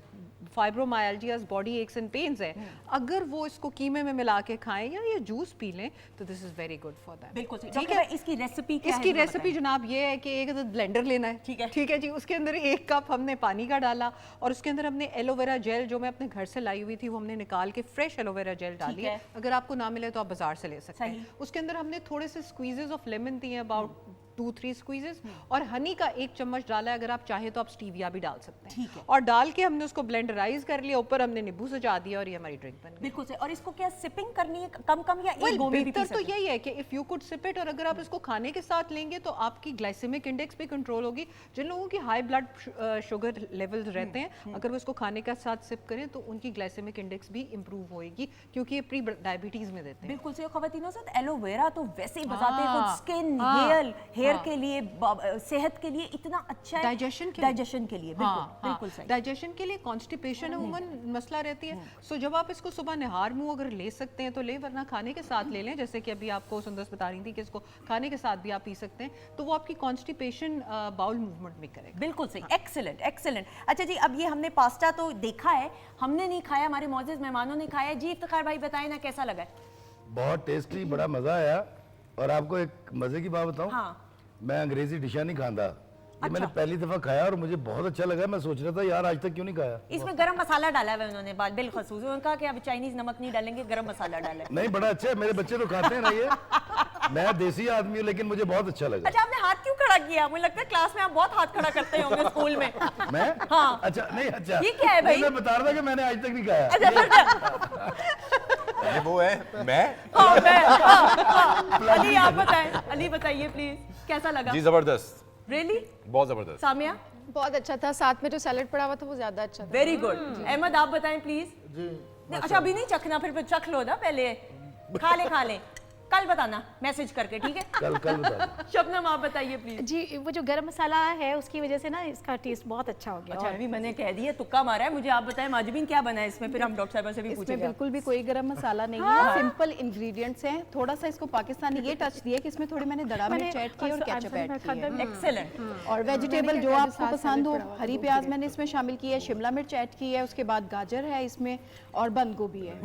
फाइब्रोमायल्जियाज, बॉडी एक्स एंड पेन्स है, अगर वो इसको कीमे में मिला के खाएं या ये जूस पी लें तो this is very good for that. बिल्कुल सही। ठीक डॉक्टर है, साहब, इसकी रेसिपी क्या है? इसकी जरा रेसिपी जनाब ये है कि एक ब्लेंडर लेना है। ठीक है जी, उसके अंदर 1 कप हमने पानी का डाला और उसके अंदर हमने एलोवेरा जेल जो मैं अपने घर से लाई हुई थी वो हमने निकाल के फ्रेश एलोवेरा जेल डाली है। अगर आपको ना मिले तो आप बाजार से ले सकते हैं। उसके अंदर हमने थोड़े से स्क्वीजेस ऑफ लेमन दिए, अबाउट 2-3 स्क्वीजेस, और हनी का 1 चम्मच डाला है। अगर आप चाहे तो आप स्टीविया भी डाल सकते हैं। और डाल के हमने उसको ब्लेंडराइज कर लिया, ऊपर हमने नींबू सजा दिया और ये हमारी ड्रिंक बन गई। बिल्कुल सही। और इसको क्या सिपिंग करनी है कम कम या एक गो में भी पी बेहतर तो सकते हैं? यही है कि if you could sip it, और अगर आप इसको खाने के साथ लेंगे तो आपकी ग्लाइसेमिक इंडेक्स भी कंट्रोल होगी। जिन लोगों की हाई ब्लड शुगर लेवल्स रहते हैं, अगर वो इसको खाने के साथ सिप करें तो उनकी ग्लाइसेमिक इंडेक्स भी इंप्रूव होएगी, क्योंकि ये प्री डायबिटीज में देते हैं। बिल्कुल सही। खवातीनों से एलोवेरा तो वैसे ही बताते हैं खुद स्किन हेयर के लिए, सेहत के लिए इतना अच्छा है, डाइजेशन के लिए बिल्कुल सही। डाइजेशन के लिए, कॉन्स्टिपेशन अमूमन मसला रहती है। सो जब आप इसको सुबह निहार मुंह अगर ले सकते हैं तो ले, वरना खाने के साथ ले लें। जैसे कि अभी आपको सुंदर बता रही थी कि इसको खाने के साथ भी आप पी सकते हैं, तो वो आपकी कॉन्स्टिपेशन बाउल मूवमेंट में करेगा। बिल्कुल सही। Excellent excellent. अच्छा जी, अब ये हमने पास्ता तो देखा है, हमने नहीं खाया, हमारे मौजूद मेहमानों ने खाया जी। इफ्तिखार भाई बताएं ना कैसा लगा? बहुत टेस्टी, बड़ा मजा आया। और आपको एक मजे की बात बताऊं, मैं अंग्रेजी डिशा नहीं खाता, ये मैंने पहली दफा खाया और मुझे बहुत अच्छा लगा। मैं सोच रहा था यार आज तक क्यों नहीं खाया। इसमें गरम मसाला डाला है उन्होंने, बात बिलखसूस उन्होंने कहा कि अब चाइनीज नमक नहीं डालेंगे, गरम मसाला डालें। नहीं, बड़ा अच्छा है, मेरे बच्चे तो खाते हैं ना ये। मैं देसी आदमी हूँ लेकिन मुझे बहुत अच्छा लगा। अच्छा, आपने हाथ क्यों खड़ा किया? मुझे लगता है क्लास में आप बहुत हाथ खड़ा करते होंगे स्कूल में। मैं? हाँ। अच्छा नहीं, अच्छा ये क्या है भाई? मैं बता रहा था कि मैंने आज तक नहीं खाया। ये वो है मैं। अली आप बताएं, अली बताइए प्लीज कैसा लगा? जी जबरदस्त, रियली बहुत जबरदस्त। सामिया? बहुत अच्छा था, साथ में जो सैलेड पड़ा हुआ था वो ज्यादा अच्छा था। Very good. अहमद आप बताएं प्लीज। जी। अच्छा अभी नहीं चखना, फिर चख लो ना, पहले खा ले कल बताना मैसेज करके, ठीक है? कल बता। शबनम आप बताइए प्लीज। जी, वो जो गरम मसाला है उसकी वजह से ना इसका टेस्ट बहुत अच्छा हो गया। अच्छा अभी मैंने कह दिया, तुक्का मारा है। मुझे आप बताएं माजबीन क्या बना है इसमें, फिर हम डॉक्टर साहब से भी इसमें पूछेंगे। बिल्कुल भी कोई गरम मसाला नहीं है, सिंपल इंग्रेडिएंट्स हैं। थोड़ा सा इसको पाकिस्तानी ये टच दिया कि इसमें थोड़ी मैंने दड़ा मिर्च ऐड की और केचप ऐड की है। एक्सीलेंट। और वेजिटेबल जो आपको पसंद हो, हरी प्याज मैंने इसमें शामिल की है, शिमला मिर्च ऐड की है, उसके बाद गाजर है इसमें और बंद गोभी है।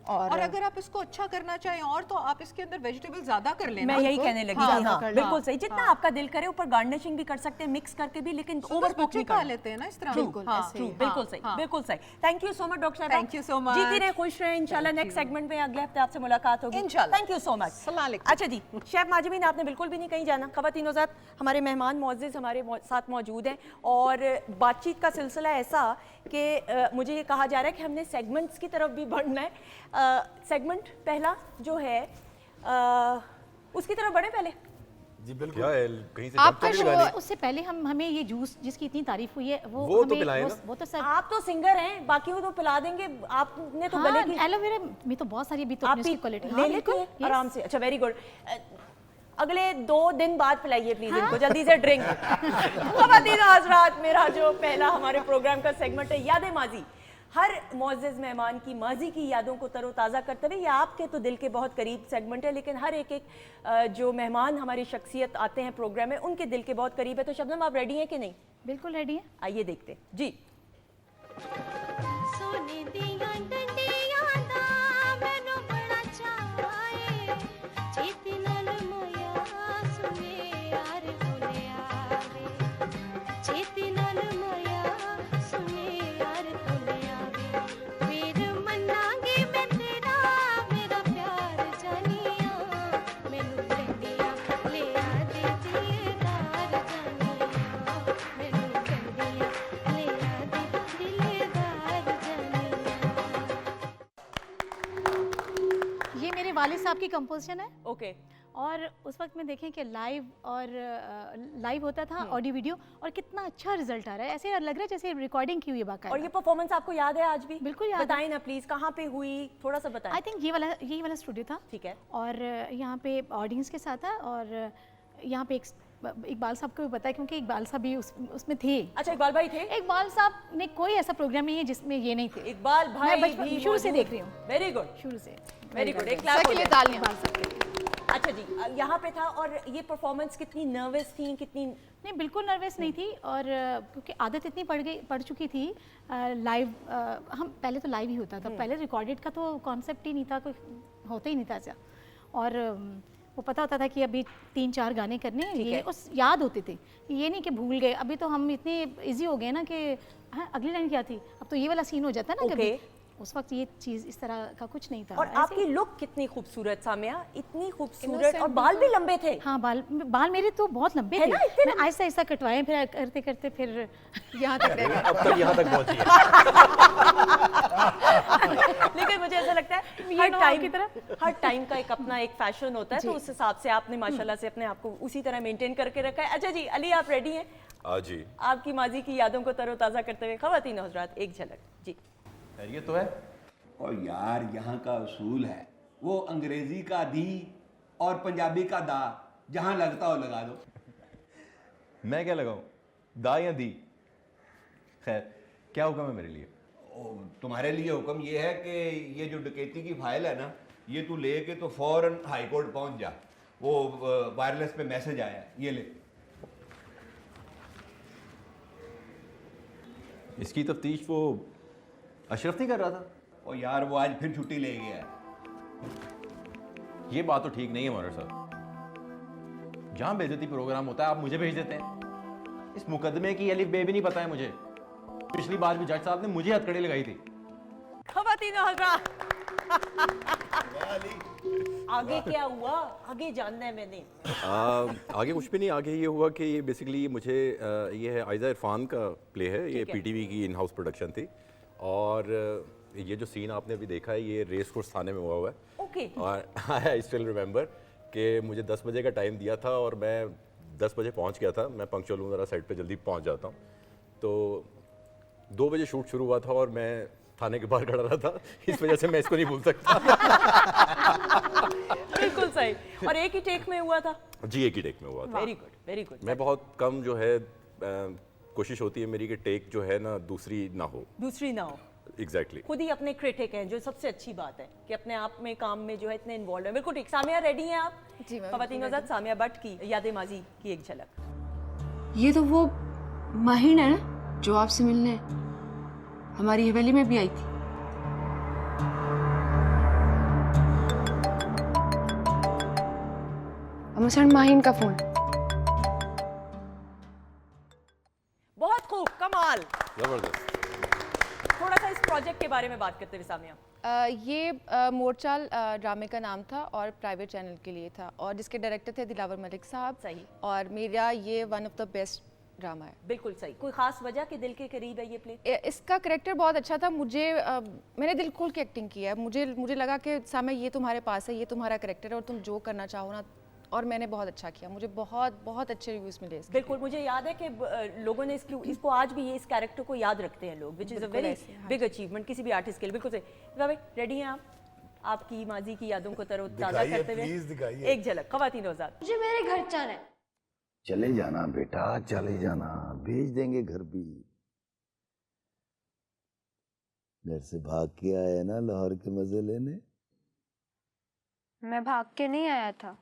और अगर आप इसको अच्छा करना चाहें और तो आप इसके अंदर वेजिटेबल ज्यादा कर लेना। मैं यही कहने लगी थी। हाँ, कर बिल्कुल सही। जितना आपका दिल करे, ऊपर गार्निशिंग भी कर सकते हैं मिक्स करके भी, लेकिन ओवर कुक नहीं खा करना। लेते हैं ना इस तरह। बिल्कुल हाँ, ऐसे ही। बिल्कुल सही, बिल्कुल सही। Thank you so much doctor साहब। Thank you so much. जीती रहे, खुश रहे इंशाल्लाह। नेक्स्ट सेगमेंट में अगले हफ्ते आपसे मुलाकात होगी इंशाल्लाह। Thank you so much. अस्सलाम वालेकुम। अच्छा जी, शेफ माजबीन आपने बिल्कुल भी नहीं कहीं जाना। खवातीनो ज़ात हमारे मेहमान मुअज़्ज़िज़ हमारे साथ मौजूद हैं और बातचीत का सिलसिला ऐसा कि मुझे ये कहा जा रहा है कि हमने सेगमेंट्स की तरफ भी बढ़ना है। सेगमेंट पहला जो है उसकी तरफ बढ़े पहले। जी बिल्कुल। क्या है, कहीं से आपका जंप तो शो नहीं लगानी? उससे पहले हमें ये जूस जिसकी इतनी तारीफ हुई है वो तो हमें पिलाएं ना। वो तो सर आप तो सिंगर हैं, बाकी वो तो पिला देंगे। आपने तो गले की एलोवेरा में तो बहुत सारी भी तो आप अपनी भी उसकी क्वालिटी ले लेते हैं आराम से। अच्छा वेरी गुड। अगले 2 दिन बाद पिलाइए प्लीज इनको जल्दी से ड्रिंक। खवातीन हज़रात, मेरा जो पहला हमारे प्रोग्राम का सेगमेंट है याद माजी। हर मुअज़्ज़ज़ मेहमान की माजी की यादों को तरोताज़ा करते हुए, ये आपके तो दिल के बहुत करीब सेगमेंट है, लेकिन हर एक जो मेहमान हमारी शख्सियत आते हैं प्रोग्राम में, उनके दिल के बहुत करीब है। तो शबनम, आप रेडी हैं कि नहीं? बिल्कुल रेडी है। आइए देखते हैं जी। सोने दियां डंडियां दा मैनू बड़ा चाहे, चेती नाल मोया सुने यार बोलिया वे, चेती नाल मोया सुने यार बोलिया वे, फिर मनांगी मैं तेरा मेरा प्यार जानिया, मैनू डंडियां ले आ दे दिलदार जानिया, मैनू डंडियां ले आ दे दिलदार जानिया। ये मेरे वालिद साहब की कंपोजिशन है ओके। और उस वक्त में देखें कि लाइव होता था ऑडियो वीडियो, और कितना अच्छा रिजल्ट आ रहा है। ऐसे लग रहा है जैसे रिकॉर्डिंग की हुई है बाकायदा। और ये परफॉर्मेंस आपको याद है आज भी? बिल्कुल याद है। बताएं ना प्लीज, कहाँ पे हुई, थोड़ा सा बताएं। आई थिंक यही वाला स्टूडियो था। ठीक है। और यहाँ पे ऑडियंस के साथ था, और यहाँ पे इकबाल साहब को भी पता है क्योंकि इकबाल साहब भी उसमें थे। अच्छा, इकबाल भाई थे? इकबाल साहब ने कोई ऐसा प्रोग्राम नहीं है जिसमें ये नहीं थे। इकबाल भाई मैं बचपन भी शुरू से मौजूद। देख रही हूँ। वेरी गुड, शुरू से। Very good. एक सर क्लैप के हो लिए जाए। तालियां। इकबाल साहब के लिए। अच्छा जी, यहाँ पे था। और ये परफॉर्मेंस कितनी नर्वस थी, कितनी? नहीं, बिल्कुल नर्वस नहीं थी। और क्योंकि आदत इतनी पड़ चुकी थी लाइव। हम पहले तो लाइव ही होता था, पहले रिकॉर्डेड का तो कॉन्सेप्ट ही नहीं था, कोई होता ही नहीं था ऐसा। और वो पता होता था कि अभी 3-4 गाने करने हैं, ये उस याद होते थे। ये नहीं कि भूल गए। अभी तो हम इतने इजी हो गए ना कि हाँ, अगली लाइन क्या थी, अब तो ये वाला सीन हो जाता है ना कभी। उस वक्त ये चीज़ इस तरह का कुछ नहीं था। और आपकी लुक कितनी खूबसूरत सामिया, इतनी खूबसूरत, और बाल भी लंबे थे। हाँ, बाल मेरे तो बहुत लंबे थे। मैं आहिस्ता आहिस्ता कटवाए, फिर करते करते फिर यहाँ तक रह गए। अब तक यहाँ तक पहुँची है। लेकिन मुझे ऐसा लगता है हर टाइम का एक अपना एक फैशन होता है, तो उस हिसाब से आपने माशाल्लाह से अपने आप को उसी तरह मेंटेन करके रखा है। अच्छा जी, अली आप रेडी हैं? जी। आपकी माजी की यादों को तरोताज़ा करते हुए ख़वातीन और हज़रात, एक झलक जी। ये तो है। और यार यहाँ का उसूल है, वो अंग्रेजी का दी और पंजाबी का दा, जहाँ लगता हो लगा दो। मैं क्या लगाऊं, दा या दी? खैर, क्या हुक्म है मेरे लिए? तुम्हारे लिए हुक्म ये है कि ये जो डकैती की फाइल है ना, ये तू लेके तो फौरन हाई कोर्ट पहुंच जा। वो वायरलेस पे मैसेज आया, ये ले। इसकी तफ्तीश वो अशरफ नहीं कर रहा था? और यार वो आज फिर छुट्टी ले गया है। ये बात तो ठीक नहीं है मौलवी साहब। जहाँ बेइज्जती प्रोग्राम होता है आप मुझे भेज देते हैं। इस मुकदमे की अलिफ बे भी नहीं पता है मुझे। पिछली बार भी जज साहब ने मुझे हथकड़ी लगाई थी। ख़वातीन और हज़रात, आगे क्या हुआ, आगे जानना है मैंने। आगे कुछ भी नहीं। आगे ये हुआ कि ये बेसिकली मुझे ये है आयज़ा इरफान का प्ले है। ये पीटीवी की इन हाउस प्रोडक्शन थी। और ये जो सीन आपने अभी देखा है, ये रेस कोर्स थाने में हुआ है। ओके। और आई स्टिल रिमेंबर कि मुझे 10 बजे का टाइम दिया था और मैं 10 बजे पहुंच गया था। मैं पंक्चुअल हूँ, ज़रा सेट पे जल्दी पहुंच जाता हूँ। तो 2 बजे शूट शुरू हुआ था और मैं थाने के बाहर खड़ा रहा था। इस वजह से मैं इसको नहीं भूल सकता। बिल्कुल सही। और एक ही टेक में हुआ था? जी, एक ही टेक में हुआ था। Very good, very good. मैं बहुत कम जो है कोशिश होती है मेरी कि टेक जो है ना दूसरी ना हो। दूसरी ना हो। एग्जैक्टली। खुद ही अपने क्रिटिक हैं, जो सबसे अच्छी बात है कि अपने आप में काम में जो है इतने इन्वॉल्व है। बिल्कुल ठीक। सामिया रेडी हैं आप? जी मैम। ख़वातीन और हज़रात, सामिया भट्ट की याद माजी की एक झलक। ये तो वो माहिन है ना जो आपसे मिलने हमारी हवेली में भी आई थी। अमसन माहिन का फोन। बहुत खूब, कमाल, जबरदस्त। थोड़ा सा इस प्रोजेक्ट के बारे में बात करते हुए सामिया। ये मोरचाल ड्रामे का नाम था और प्राइवेट चैनल के लिए था, और जिसके डायरेक्टर थे दिलावर मलिक साहब। सही। और मेरा ये one of the best drama है। बिल्कुल सही। कोई खास वजह कि दिल के करीब है ये प्ले? इसका करेक्टर बहुत अच्छा था। मुझे मैंने दिल खोल के एक्टिंग की है। मुझे लगा कि सामने ये तुम्हारे पास है, ये तुम्हारा करेक्टर है और तुम जो करना चाहो ना, और मैंने बहुत अच्छा किया। मुझे बहुत बहुत अच्छे रिव्यूज मिले इसके। बिल्कुल। मुझे याद है कि लोगों ने इसको आज भी इस कैरेक्टर को याद रखते हैं लोग, which is a very big achievement किसी भी आर्टिस्ट के लिए। बिल्कुल सही। भाई रेडी हैं आप? आपकी माजी की यादों को तरोताज़ा करते हुए एक झलक। ख़वातीन और हज़रात, मुझे मेरे घर जाना है। चले जाना बेटा, चले जाना, भेज देंगे घर भी। घर से भाग के आया ना लाहौर के मजे लेने? मैं भाग के नहीं आया था,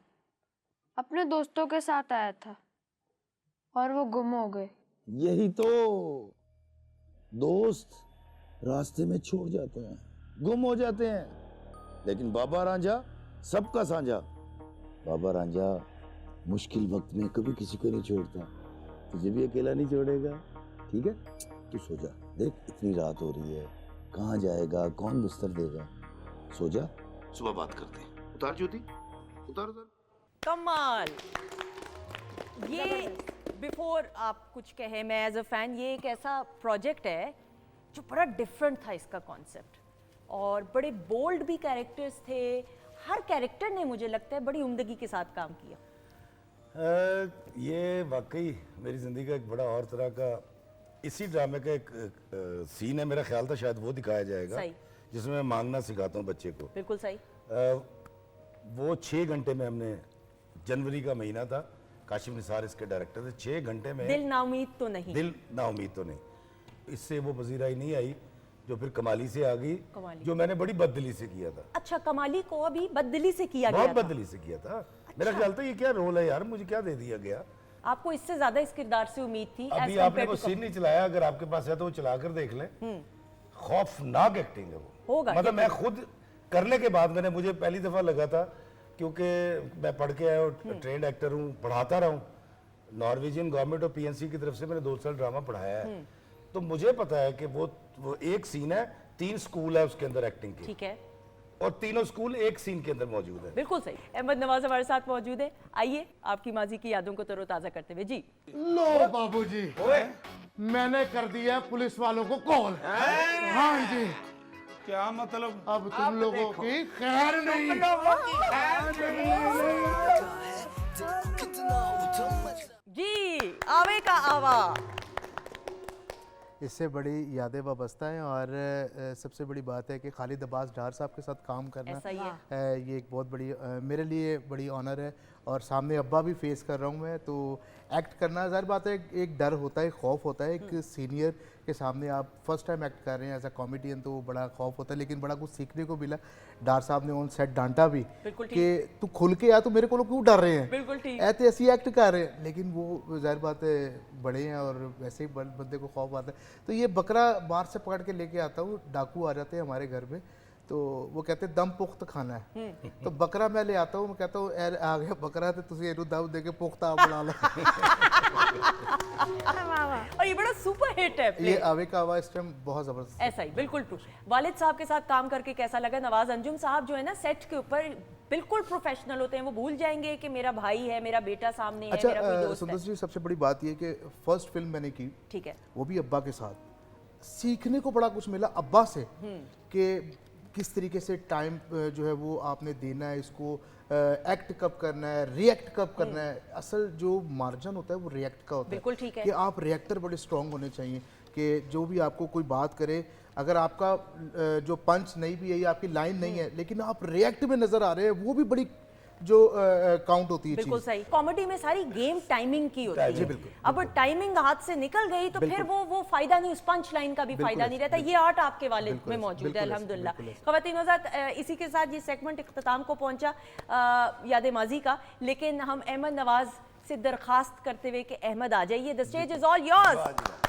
अपने दोस्तों के साथ आया था और वो गुम हो गए। यही तो, दोस्त रास्ते में छोड़ जाते हैं, गुम हो जाते हैं, लेकिन बाबा रांझा सबका साझा। बाबा रांझा मुश्किल वक्त में कभी किसी को नहीं छोड़ता, तुझे भी अकेला नहीं छोड़ेगा। ठीक है, तू सो जा, देख इतनी रात हो रही है, कहाँ जाएगा, कौन बिस्तर देगा, सो जा, सुबह बात करते हैं। उतार ज्योति, उतार उतार। कमाल। ये बिफोर आप कुछ कहें, मैं एज अ फैन, ये एक ऐसा प्रोजेक्ट है जो बड़ा डिफरेंट था इसका कॉन्सेप्ट, और बड़े बोल्ड भी कैरेक्टर्स थे। हर कैरेक्टर ने मुझे लगता है बड़ी उम्दगी के साथ काम किया। ये वाकई मेरी ज़िंदगी का एक बड़ा और तरह का, इसी ड्रामे का एक सीन है, मेरा ख्याल था शायद वो दिखाया जाएगा, सही। जिसमें मैं मांगना सिखाता हूँ बच्चे को। बिल्कुल सही। वो 6 घंटे में हमने, जनवरी का महीना था, काशिफ निसार इसके डायरेक्टर थे, 6 घंटे में दिल नाउमीद तो नहीं, दिल नाउमीद तो नहीं, इससे वो पजीराई नहीं आई जो फिर कमाली से आ गई, जो मैंने बड़ी बददिली से किया था। अच्छा, कमाली को अभी बददिली से किया गया बहुत था। बददिली से किया था। मेरा ख्याल था ये क्या रोल है यार, मुझे क्या दे दिया गया। आपको इससे ज्यादा इस किरदार से उम्मीद थी? अभी आपने वो सीन नहीं चलाया, अगर आपके पास है तो वो चला कर देख लें। खौफनाक एक्टिंग है वो, होगा, मतलब मैं खुद करने के बाद मुझे पहली दफा लगा था, क्योंकि मैं पढ़ के आया हूँ, ट्रेंड एक्टर हूँ, पढ़ाता रहा हूँ, नॉर्वेजियन गवर्नमेंट और पीएनसी की तरफ से मैंने 2 साल ड्रामा पढ़ाया है, तो मुझे पता है कि वो एक सीन है, 3 स्कूल है उसके अंदर एक्टिंग की, ठीक है, और तीनों स्कूल एक सीन के अंदर मौजूद है। बिल्कुल सही। अहमद नवाज हमारे साथ मौजूद है, आइए आपकी माजी की यादों को तरोताजा करते हुए। जी लो बाबूजी, मैंने कर दिया पुलिस वालों को कॉल। हाँ जी, क्या मतलब? अब तुम लोगों की खैर नहीं। जी आवे का आवा, इससे बड़ी यादें वाबस्ता हैं, और सबसे बड़ी बात है कि खालिद अब्बास डार साहब के साथ काम करना ऐसा ही ये एक बहुत बड़ी मेरे लिए बड़ी ऑनर है, और सामने अब्बा भी फेस कर रहा हूँ मैं, तो एक्ट करना ज़ाहिर बात है एक डर होता है, खौफ होता है, एक सीनियर के सामने आप फर्स्ट टाइम एक्ट कर रहे हैं एज अ कॉमेडियन, तो बड़ा खौफ होता है, लेकिन बड़ा कुछ सीखने को मिला। डार साहब ने ऑन सेट डांटा भी कि तू खुल के आ, तो मेरे को क्यों डर रहे हैं, बिल्कुल ठीक, ऐसे ऐसी एक्ट कर रहे हैं, लेकिन वो ज़ाहिर बात है बड़े हैं और वैसे ही बंदे को खौफ आता है। तो ये बकरा बाहर से पकड़ के लेके आता हूँ, डाकू आ जाते हैं हमारे घर में, तो वो कहते हैं दम पुख्त खाना है, तो बकरा मैं ले आता हूँ, मैं कहता हूँ आ गया बकरा, तो तुझे एरू दम दे के पुख्ता बना लो। और ये बड़ा सुपर हिट है ये आवे का आवा इस टाइम बहुत जबरदस्त। ऐसा ही बिल्कुल ट्रू। वालिद साहब के साथ काम करके कैसा लगा? नवाज अंजुम साहब जो है ना सेट के ऊपर बिल्कुल प्रोफेशनल होते हैं, वो भूल जाएंगे कि मेरा भाई है, मेरा बेटा सामने है, मेरा कोई दोस्त है। सुंदर जी, सबसे बड़ी बात ये कि फर्स्ट फिल्म मैंने की, ठीक है, वो भी अब्बा के साथ, सीखने को बड़ा कुछ मिला अब्बा से कि किस तरीके से टाइम जो है वो आपने देना है, इसको एक्ट कब करना है, रिएक्ट कब करना है। असल जो मार्जिन होता है वो रिएक्ट का होता बिल्कुल ठीक है कि आप रिएक्टर बड़े स्ट्रांग होने चाहिए, कि जो भी आपको कोई बात करे, अगर आपका जो पंच नहीं भी है या आपकी लाइन नहीं है, लेकिन आप रिएक्ट में नजर आ रहे हैं, वो भी बड़ी जो काउंट होती है। बिल्कुल सही। कॉमेडी में सारी गेम टाइमिंग की होती है। बिल्कुल। अब टाइमिंग हाथ से निकल गई तो फिर वो फायदा नहीं, उस पंच लाइन का भी फायदा नहीं रहता। ये आर्ट आपके वालिद में मौजूद है अल्हम्दुलिल्लाह। ख़वातीन हज़रात, इसी के साथ ये सेगमेंट इख्तिताम को पहुंचा याद माजी का, लेकिन हम अहमद नवाज से दरखास्त करते हुए कि अहमद आ जाइए, the stage is all yours.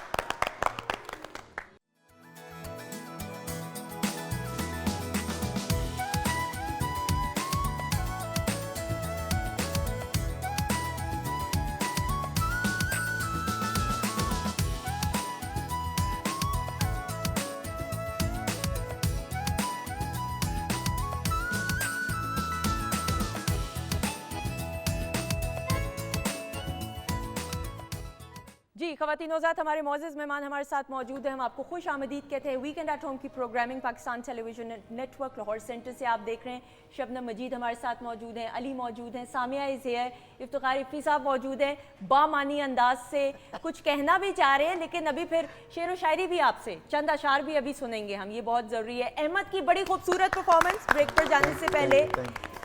जी ख़वातीन हज़रात, हमारे मौजूद मेहमान हमारे साथ मौजूद हैं, हम आपको खुश आमदीद कहते हैं। वीकेंड एट होम की programming Pakistan television network Lahore centre से आप देख रहे हैं। शबनम मजीद हमारे साथ मौजूद हैं, अली मौजूद हैं, सामिया इज़ हियर, इफ्तिखार इफ़ी साहब मौजूद हैं। बामानी अंदाज से कुछ कहना भी चाह रहे हैं, लेकिन अभी फिर शेर व शायरी भी आपसे, चंद अशार भी अभी सुनेंगे हम, ये बहुत ज़रूरी है। अहमद की बड़ी खूबसूरत परफॉर्मेंस, ब्रेक पर जाने से पहले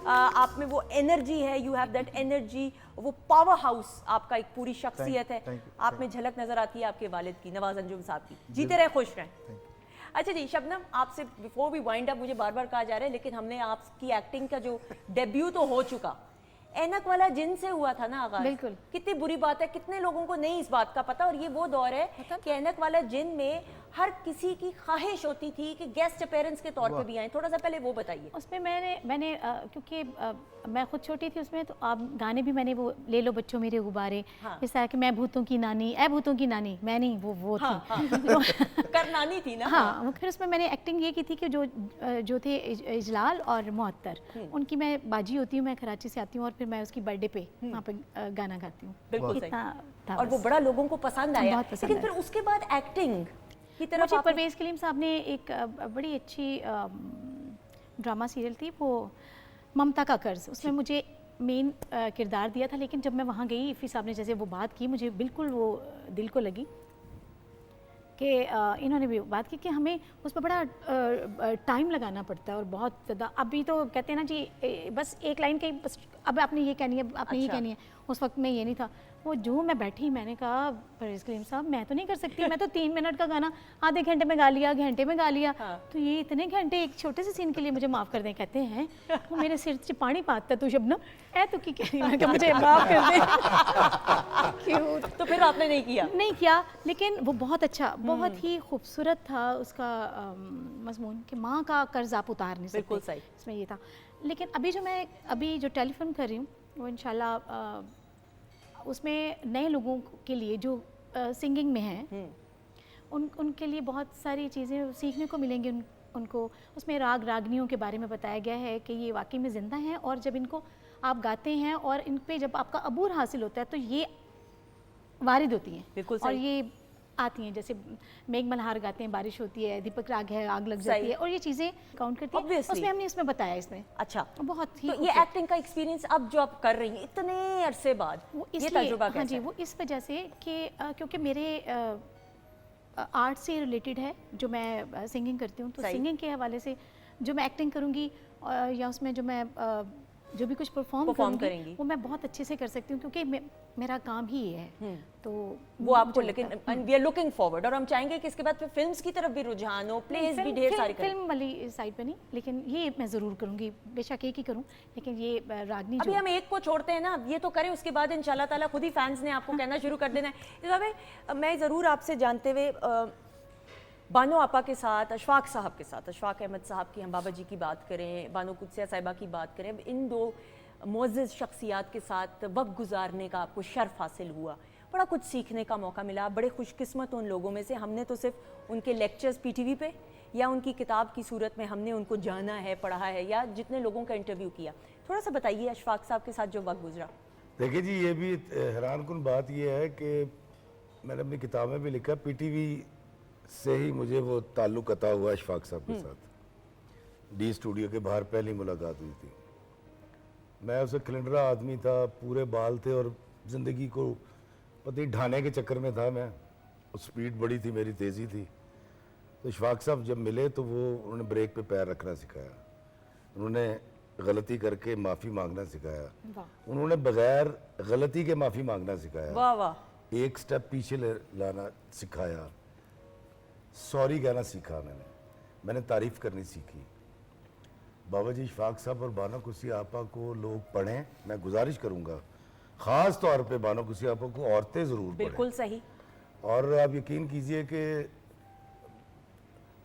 आप में वो एनर्जी है, यू हैव दैट एनर्जी, वो पावर हाउस आपका एक पूरी शख्सियत है। आप में झलक नजर आती है आपके वालिद की, नवाज अंजुम साहब की। जीते रहे, खुश रहें। अच्छा जी शबनम, आपसे बिफोर वी वाइंड अप, मुझे बार बार कहा जा रहा है लेकिन हमने आपकी एक्टिंग का जो डेब्यू तो हो चुका, ऐनक वाला जिन से हुआ था ना आगाज, बिल्कुल। कितनी बुरी बात है, कितने लोगों को नहीं इस बात का पता। और ये वो दौर है कि ऐनक वाला जिन में हर किसी की ख्वाहिश होती थी कि गेस्ट अपीयरेंस के तौर पे भी आए, थोड़ा सा पहले वो बताइए। उसमें मैंने क्योंकि मैं खुद छोटी थी उसमें, तो आप गाने भी मैंने वो ले लो बच्चों मेरे गुब्बारे, हाँ। इस तरह कि मैं भूतों की नानी, ऐ भूतों की नानी, मैं नहीं वो हाँ, थी। हाँ। तो करनानी थी ना। हाँ, फिर उसमें मैंने एक्टिंग ये की थी कि जो थे इजलाल और मुअत्तर, उनकी मैं बाजी होती हूँ, मैं कराची से आती हूँ और फिर मैं उसकी बर्थडे पे वहाँ पे गाना गाती हूँ। बिल्कुल सही। इतना था और वो बस। बड़ा लोगों को पसंद आया, बहुत पसंद लेकिन आया। फिर उसके बाद एक्टिंग की तरफ मुझे आपने- परवेज़ कलीम साहब ने एक बड़ी अच्छी ड्रामा सीरियल थी वो ममता का कर्ज, उसमें मुझे मेन किरदार दिया था। लेकिन जब मैं वहाँ गई, इफ़ी साहब ने जैसे वो बात की, मुझे बिल्कुल वो दिल को लगी कि इन्होंने भी बात की कि हमें उस पर बड़ा टाइम लगाना पड़ता है और बहुत ज़्यादा। अभी तो कहते हैं ना जी बस एक लाइन के बस अब आपने ये कहनी है, आपने ये कहनी है। उस वक्त में ये नहीं था। वो जो मैं बैठी, मैंने कहा परवेज़ कलीम साहब मैं तो नहीं कर सकती, मैं तो 3 मिनट का गाना आधे घंटे में गा लिया, घंटे में गा लिया। तो ये इतने घंटे एक छोटे से सीन के लिए मुझे माफ़ कर दें। कहते हैं वो मेरे सिर से पानी पाता तू शबनम, ऐ तो की कह रही है कि मुझे माफ़ कर दे। क्यों? तो फिर आपने नहीं किया? नहीं किया, लेकिन वो बहुत अच्छा, बहुत ही खूबसूरत था उसका मज़मून कि माँ का कर्ज आप उतार नहीं सकते। बिल्कुल सही। इसमें ये था। लेकिन अभी जो टेलीफिल्म कर रही हूँ वो इंशाल्लाह उसमें नए लोगों के लिए जो सिंगिंग में हैं उनके लिए बहुत सारी चीज़ें सीखने को मिलेंगी उनको। उसमें राग रागनियों के बारे में बताया गया है कि ये वाकई में ज़िंदा हैं और जब इनको आप गाते हैं और इन पे जब आपका अबूर हासिल होता है तो ये वारिद होती हैं। बिल्कुल और सही। ये आती हैं, जैसे मेघ मल्हार गाते हैं, बारिश होती है, दीपक राग है, आग लग जाती है, और ये चीज़ें काउंट करती हैं। Obviously। उसमें हमने इसमें बताया इसमें। अच्छा, बहुत ही तो ये एक्टिंग का एक्सपीरियंस अब जो आप कर रही हैं इतने अरसे बाद, वो ये इसलिए तजुर्बा हाँ कैसा जी, है? वो इस वजह से कि क्योंकि मेरे आर्ट से रिलेटेड है जो मैं सिंगिंग करती हूँ, तो सही। सिंगिंग के हवाले से जो मैं एक्टिंग करूँगी या उसमें जो मैं जो भी कुछ परफॉर्म करेंगी। करूँगी वो मैं बहुत अच्छे से कर सकती हूँ क्योंकि मेरा काम ही ये है। तो वो आपको मुझे लेकिन लगता है। वी आर लुकिंग फॉरवर्ड, और हम चाहेंगे कि इसके बाद फिर फिल्म्स की तरफ भी रुझान हो, प्लेज भी ढेर सारी करें। फिल्म वाली साइड पे नहीं, लेकिन ये मैं ज़रूर करूँगी, बेशक एक ही करूँ, लेकिन ये रागनी अभी जो हम एक को छोड़ते हैं ना, ये तो करें, उसके बाद इंशाल्लाह ताला खुद ही फैंस ने आपको कहना शुरू कर देना है। इस बार मैं ज़रूर आपसे जानते हुए बानो आपा के साथ, अशफाक साहब के साथ, अशफाक अहमद साहब की हम बाबा जी की बात करें, बानो कुदसिया साहिबा की बात करें, इन दो मुअज़्ज़िज़ शख्सियात के साथ वक्त गुजारने का आपको शर्फ हासिल हुआ, बड़ा कुछ सीखने का मौका मिला। बड़े खुशकिस्मत उन लोगों में से, हमने तो सिर्फ उनके लेक्चर्स पीटीवी पे या उनकी किताब की सूरत में हमने उनको जाना है, पढ़ा है, या जितने लोगों का इंटरव्यू किया। थोड़ा सा बताइए अशफाक साहब के साथ जो वक्त गुजरा। देखिए जी, ये भी हैरान कुन बात ये है कि मैंने अपनी किताब में भी लिखा, पीटीवी से ही मुझे वो ताल्लुक़ अता हुआ अशफाक साहब के साथ। डी स्टूडियो के बाहर पहली मुलाकात हुई थी। मैं उसे खिलंडरा आदमी था, पूरे बाल थे और ज़िंदगी को पता ही ढाने के चक्कर में था मैं। स्पीड बड़ी थी, मेरी तेज़ी थी। तो अशफाक साहब जब मिले तो वो उन्होंने ब्रेक पे पैर रखना सिखाया, उन्होंने गलती करके माफ़ी मांगना सिखाया, उन्होंने बगैर गलती के माफ़ी मांगना सिखाया, वाह वाह, एक स्टेप पीछे लाना सिखाया, सॉरी कहना सीखा। मैंने तारीफ़ करनी सीखी। बाबा जी इशफाक साहब और बानो कुदसिया आपा को लोग पढ़ें, मैं गुजारिश करूँगा, ख़ास तौर पे बानो कुदसिया आपा को औरतें ज़रूर पढ़ें। बिल्कुल सही। और आप यकीन कीजिए कि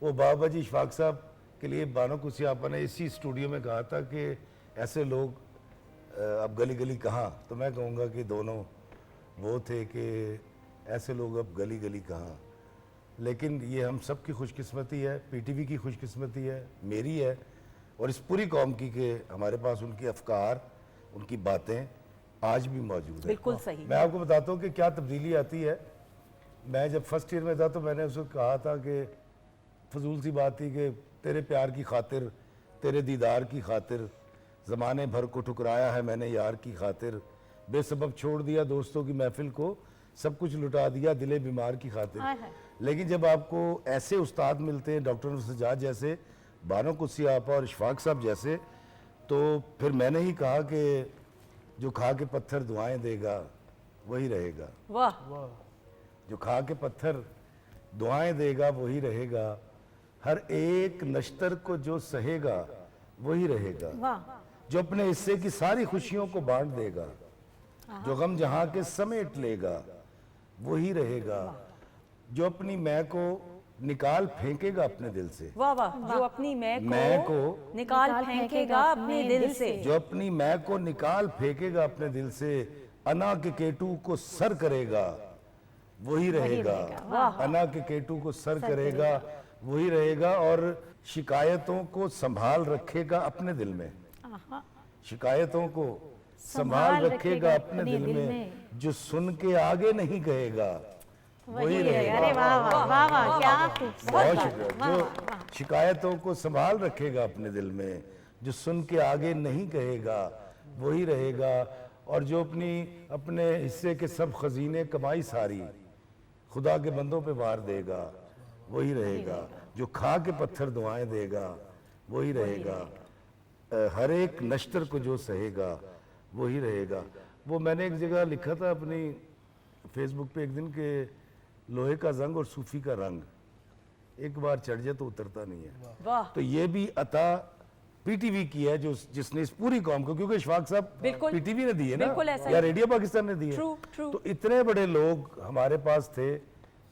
वो बाबा जी इशफाक साहब के लिए बानो कुदसिया आपा ने इसी स्टूडियो में कहा था कि ऐसे लोग अब गली गली कहाँ, तो मैं कहूँगा कि दोनों वो थे कि ऐसे लोग अब गली गली कहाँ। लेकिन ये हम सब की खुशकिस्मती है, पीटीवी की खुशकिस्मती है, मेरी है और इस पूरी कौम की कि हमारे पास उनके अफकार, उनकी बातें आज भी मौजूद है। बिल्कुल सही। मैं आपको बताता हूँ कि क्या तब्दीली आती है। मैं जब फर्स्ट ईयर में था तो मैंने उसको कहा था कि फजूल सी बात थी कि तेरे प्यार की खातिर, तेरे दीदार की खातिर, ज़माने भर को ठुकराया है मैंने यार की खातिर, बेसबब छोड़ दिया दोस्तों की महफिल को, सब कुछ लुटा दिया दिले बीमार की खातिर। लेकिन जब आपको ऐसे उस्ताद मिलते हैं, डॉक्टर सजाद जैसे, बानो कुदसिया आपा और इशफाक साहब जैसे, तो फिर मैंने ही कहा कि जो खा के पत्थर दुआएं देगा वही रहेगा। वाह, जो खा के पत्थर दुआएं देगा वही रहेगा, हर एक नश्तर को जो सहेगा वही रहेगा, जो अपने हिस्से की सारी खुशियों को बांट देगा, जो गम जहां के समेट लेगा वही रहेगा, जो अपनी मैं को निकाल फेंकेगा अपने दिल से। वाह वाह, जो अपनी मैं को निकाल फेंकेगा अपने दिल से, जो अपनी मैं को निकाल फेंकेगा अपने दिल से, अना के केटू को सर करेगा वही रहेगा, अना के केटू को सर करेगा वही रहेगा, और शिकायतों को संभाल रखेगा अपने दिल में, शिकायतों को संभाल रखेगा अपने दिल में, जो सुन के आगे नहीं कहेगा वही रहेगा। अरे वाह वाह वाह वाह, क्या बहुत शुक्रिया। जो शिकायतों को संभाल रखेगा अपने दिल में, जो सुन के आगे नहीं कहेगा वही रहेगा, और जो अपने हिस्से के सब खजीने कमाई सारी खुदा के बंदों पे वार देगा वही रहेगा, जो खा के पत्थर दुआएं देगा वही रहेगा, हर एक नश्तर को जो सहेगा वही रहेगा। वो मैंने एक जगह लिखा था अपनी फेसबुक पे एक दिन के, लोहे का जंग और सूफी का रंग एक बार चढ़ जाए तो उतरता नहीं है। तो ये भी अता पीटीवी की है, जो जिसने इस पूरी कौम को, क्योंकि इशफाक साहब पीटीवी ने दी है ना, या रेडियो पाकिस्तान ने दी है, तो इतने बड़े लोग हमारे पास थे,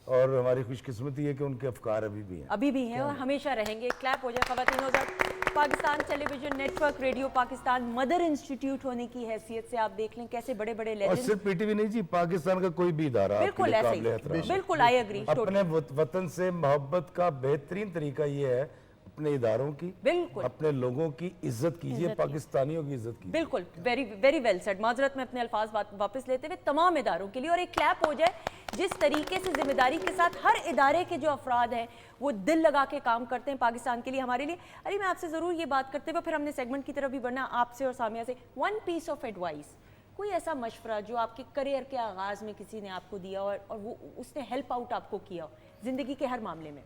और हमारी खुशकिस्मती है कि उनके अफकार अभी भी हैं और हमेशा रहेंगे। क्लैप हो जाए ख़वातीन हज़रात। Pakistan television network, radio Pakistan mother institute होने की हैसियत से आप देख लें कैसे बड़े बड़े और लेजेंड्स। सिर्फ पीटीवी नहीं जी, पाकिस्तान का कोई भी इदारा बिल्कुल ऐसे ही, बिल्कुल आई एग्री। अपने वतन से मोहब्बत का बेहतरीन तरीका ये है, अपने इदारों की, बिल्कुल अपने लोगों की इज्जत कीजिए, पाकिस्तानियों की इज्जत कीजिए। बिल्कुल, वेरी वेरी वेल सेड। माजरत में अपने अल्फाज वापस लेते हुए तमाम इदारों के लिए, और एक क्लैप हो जाए जिस तरीके से जिम्मेदारी के साथ हर इदारे के जो अफराद हैं वो दिल लगा के काम करते हैं पाकिस्तान के लिए, हमारे लिए। अरे मैं आपसे ज़रूर ये बात करते हुए फिर हमने सेगमेंट की तरफ भी बढ़ना, आपसे और सामिया से, वन पीस ऑफ एडवाइस, कोई ऐसा मशवरा जो आपके करियर के आगाज़ में किसी ने आपको दिया और वो उसने हेल्प आउट आपको किया ज़िंदगी के हर मामले में।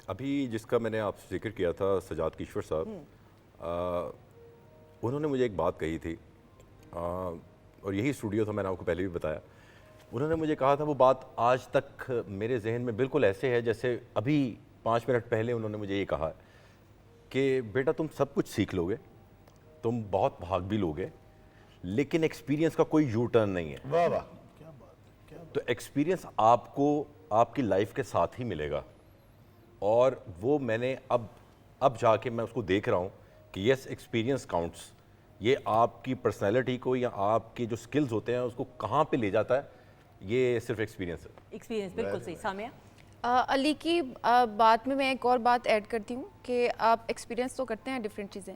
अभी जिसका मैंने आपसे जिक्र किया था, सजाद किश्वर साहब, उन्होंने मुझे एक बात कही थी, और यही स्टूडियो था, मैंने आपको पहले भी बताया। उन्होंने मुझे कहा था, वो बात आज तक मेरे जहन में बिल्कुल ऐसे है जैसे अभी 5 मिनट पहले उन्होंने मुझे ये कहा कि बेटा तुम सब कुछ सीख लोगे, तुम बहुत भाग भी लोगे, लेकिन एक्सपीरियंस का कोई यू टर्न नहीं है। वाह वाह, तो एक्सपीरियंस आपको आपकी लाइफ के साथ ही मिलेगा, और वो मैंने अब जाके मैं उसको देख रहा हूँ कि यस, एक्सपीरियंस काउंट्स। ये आपकी पर्सनैलिटी को या आपके जो स्किल्स होते हैं उसको कहाँ पे ले जाता है, ये सिर्फ एक्सपीरियंस है। एक्सपीरियंस, बिल्कुल सही। सामिया, अली की बात में मैं एक और बात ऐड करती हूँ कि आप एक्सपीरियंस तो करते हैं डिफरेंट चीज़ें,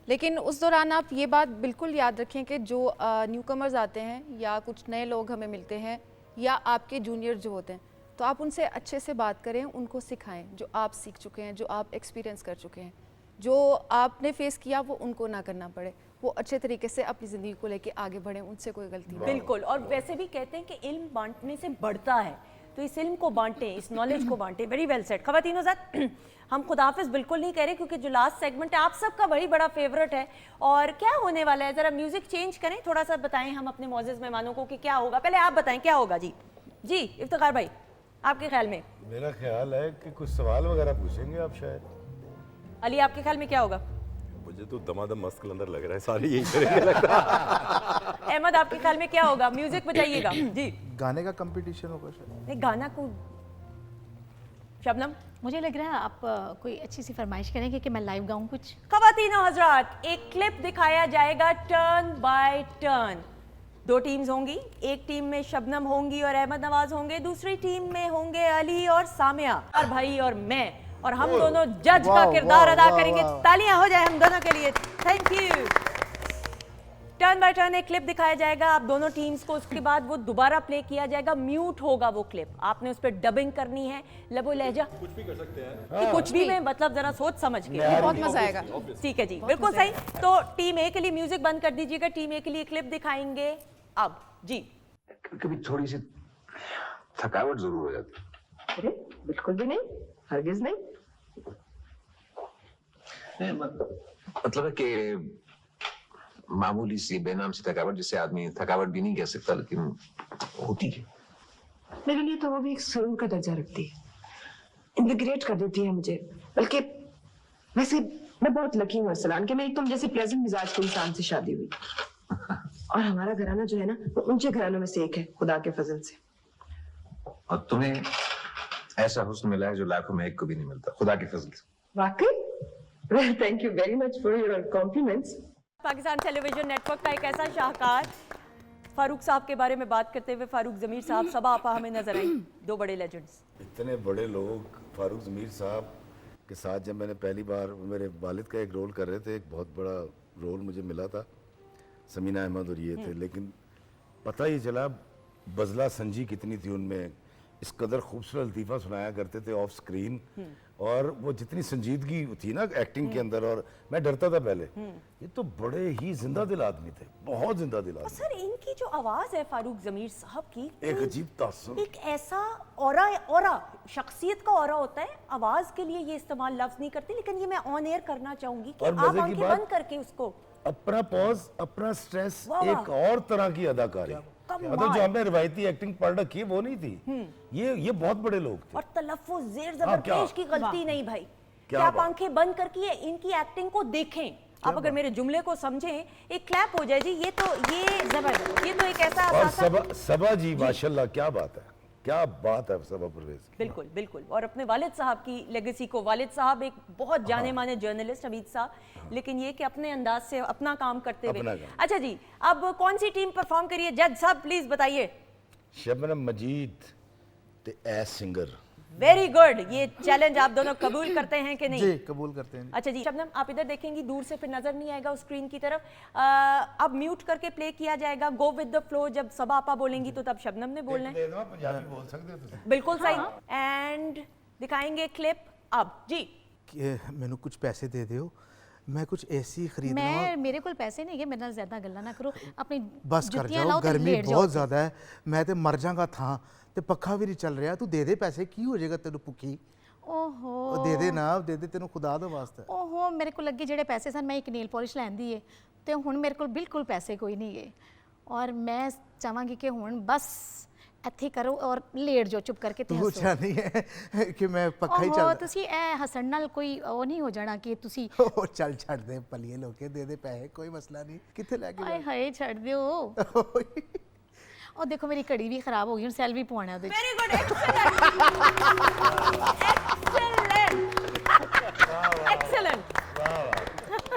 लेकिन उस दौरान आप ये बात बिल्कुल याद रखें कि जो न्यू कमर्स आते हैं या कुछ नए लोग हमें मिलते हैं या आपके जूनियर जो होते हैं, तो आप उनसे अच्छे से बात करें, उनको सिखाएं जो आप सीख चुके हैं, जो आप एक्सपीरियंस कर चुके हैं, जो आपने फेस किया वो उनको ना करना पड़े, वो अच्छे तरीके से अपनी ज़िंदगी को लेके आगे बढ़ें, उनसे कोई गलती नहीं। बिल्कुल, और वैसे भी कहते हैं कि इल्म बांटने से बढ़ता है, तो इस इल्म को बांटें, इस नॉलेज को बांटें। Very well said. ख़वातीन हज़रात, हम खुदाफिज बिल्कुल नहीं कह रहे, क्योंकि जो लास्ट सेगमेंट है आप सबका बड़ी बड़ा फेवरेट है, और क्या होने वाला है, ज़रा म्यूज़िक चेंज करें, थोड़ा सा बताएं हम अपने मौजूद मेहमानों को कि क्या होगा। पहले आप बताएं क्या होगा। जी इफ्तिखार भाई, आपके ख्याल में? मेरा ख्याल है कि कुछ सवाल वगैरह पूछेंगे आप शायद। अली, आपके ख्याल में क्या होगा? मुझे तो दमादम मस्त कलंदर लग रहा है, सारे यही करेंगे लगता है। अहमद, आपके ख्याल में क्या होगा? म्यूजिक बजाइएगा। जी, गाने का कंपटीशन होगा शायद। नहीं, गाना को शबनम, मुझे लग रहा है आप कोई अच्छी सी फरमाइश करेंगे कि मैं लाइव गाऊं कुछ। ख़वातीनो हज़रात, एक क्लिप दिखाया जाएगा टर्न बाय टर्न। 2 टीम्स होंगी, एक टीम में शबनम होंगी और अहमद नवाज होंगे, दूसरी टीम में होंगे अली और सामिया और भाई और मैं, और हम दोनों जज का किरदार अदा करेंगे। तालियां हो जाए हम दोनों के लिए। Thank you. Turn by turn एक क्लिप दिखाया जाएगा आप दोनों टीम्स को, उसके बाद वो दोबारा प्ले किया जाएगा, म्यूट होगा वो क्लिप, आपने उस पर डबिंग करनी है, लबो लहजा कुछ भी कर सकते हैं, कुछ भी में मतलब जरा सोच समझ के, बहुत मजा आएगा। ठीक है जी, बिल्कुल सही। तो टीम ए के लिए म्यूजिक बंद कर दीजिएगा, टीम ए के लिए क्लिप दिखाएंगे अब। जी, कभी थोड़ी सी थकावट जरूर हो जाती है। अरे बिल्कुल भी नहीं, हरगिज नहीं। मतलब है कि मामूली सी बेनाम सी थकावट, जिससे आदमी थकावट भी नहीं कह सकता, लेकिन होती है। मेरे लिए तो वो भी एक सुरूर का दर्जा रखती है। इंटीग्रेट कर देती है मुझे। बल्कि वैसे मैं बहुत लकी हूँ अरसलान कि मेरी तुम जैसे प्लेजेंट मिजाज के इंसान से शादी हुई। और हमारा घराना जो है ना, वो ऊंचे घरानों में से एक है, खुदा के फजल से। और तुम्हें ऐसा हुस्न मिला है जो लाखों में एक को भी नहीं मिलता, खुदा के फजल से। वाकई? Thank you very much for your compliments. Pakistan television network का एक ऐसा शाहकार, फारूक साहब के बारे में बात करते हुए फारूक ज़मीर साहब, सबा आपा हमें नजर आई, दो बड़े लेजेंड्स। इतने बड़े लोग फारूक ज़मीर साहब के साथ जब मैंने पहली बार, मेरे वालिद का एक रोल कर रहे थे, एक बहुत बड़ा रोल मुझे मिला था, समीना अहमद और ये थे, लेकिन पता ही चला बजला संजी कितनी थी उनमें, इस कदर खूबसूरत लतीफ़ा सुनाया करते थे ऑफ स्क्रीन, और वो जितनी संजीदगी थी ना एक्टिंग के अंदर, और मैं डरता था पहले, ये तो बड़े ही जिंदा दिल आदमी थे, बहुत जिंदा दिल आदमी। सर इनकी जो आवाज़ है फारूक ज़मीर साहब की, एक अजीब तासुर, एक ऐसा ऑरा शख्सियत का ऑरा होता है, आवाज़ के लिए ये इस्तेमाल लफ्ज़ नहीं करते, लेकिन ये मैं ऑन एयर करना चाहूंगी कि और आप मजे की आंखें बात, बंद करके उसको अपना पॉज, अपना स्ट्रेस, वाह वाह। एक और तरह की अदाकारी, मतलब जो हमने रिवायती एक्टिंग पढ़ रखी है वो नहीं थी, ये बहुत बड़े लोग थे। और तलफ्फुज़ जेर ज़बर पेश की गलती नहीं भाई, क्या आप बात। आंखें बंद करके इनकी एक्टिंग को देखें, आप अगर मेरे जुमले को समझें, एक क्लैप हो जाए जी, ये जबरदस्त, ये तो एक ऐसा और सबा जी माशाल्लाह, क्या बात है, क्या बात है सबा परवेज की। बिल्कुल बिल्कुल, और अपने वालिद साहब की लेगेसी को, वालिद साहब एक बहुत जाने माने जर्नलिस्ट हमीद साहब, लेकिन ये कि अपने अंदाज से अपना काम करते हुए। अच्छा जी, अब कौन सी टीम परफॉर्म करिए, जज साहब प्लीज बताइए। शबनम मजीद ते एस सिंगर। वेरी गुड, ये चैलेंज आप दोनों कबूल करते हैं कि नहीं? जी कबूल करते हैं। अच्छा जी, शबनम आप इधर देखेंगी, दूर से फिर नजर नहीं आएगा उस स्क्रीन की तरफ, अब म्यूट करके प्ले किया जाएगा, गो विद द फ्लो, जब सबा आपा बोलेंगी तो तब शबनम ने बोलना है। पंजाबी बोल सकते हो तुम? बिल्कुल सही, एंड दिखाएंगे क्लिप अब जी। मैंने कुछ पैसे दे दियो, मैं कुछ ऐसी खरीदना। मेरे को पैसे नहीं है, मेरे नाल ज्यादा गल्ला ना करो, अपनी बस कर जाओ, गर्मी बहुत ज्यादा है, मैं तो मर जाऊंगा था, ते पक्खा भी नहीं चल रहा, तू दे दे पैसे, की हो जाएगा तेनू भुखी। ओहो दे दे ना, दे दे, तेनू खुदा दा वास्ता। ओहो मेरे को लगे जेडे पैसे सन, मैं एक नेल पॉलिश लैंदी है, ते हुण मेरे को बिल्कुल पैसे कोई नहीं है, और मैं चाहांगी कि हुण बस ਇੱਥੇ करो और लेट जो चुप करके तू चाहनी है कि मैं पक्का ही चल। ਤੁਸੀਂ ਇਹ ਹੱਸਣ ਨਾਲ ਕੋਈ ਉਹ ਨਹੀਂ ਹੋ ਜਾਣਾ ਕਿ ਤੁਸੀਂ ਉਹ ਚੱਲ ਛੱਡ ਦੇ ਪਲੀਏ ਲੋਕੇ, ਦੇ ਦੇ ਪੈਸੇ, ਕੋਈ ਮਸਲਾ ਨਹੀਂ, ਕਿੱਥੇ ਲੈ ਕੇ ਆਏ ਹਾਏ ਛੱਡ ਦਿਓ। ਉਹ ਦੇਖੋ ਮੇਰੀ ਘੜੀ ਵੀ ਖਰਾਬ ਹੋ ਗਈ, ਹੁਣ ਸੈਲ ਵੀ ਪਵਾਉਣਾ ਉਹਦੇ। वेरी गुड, एक्सीलेंट,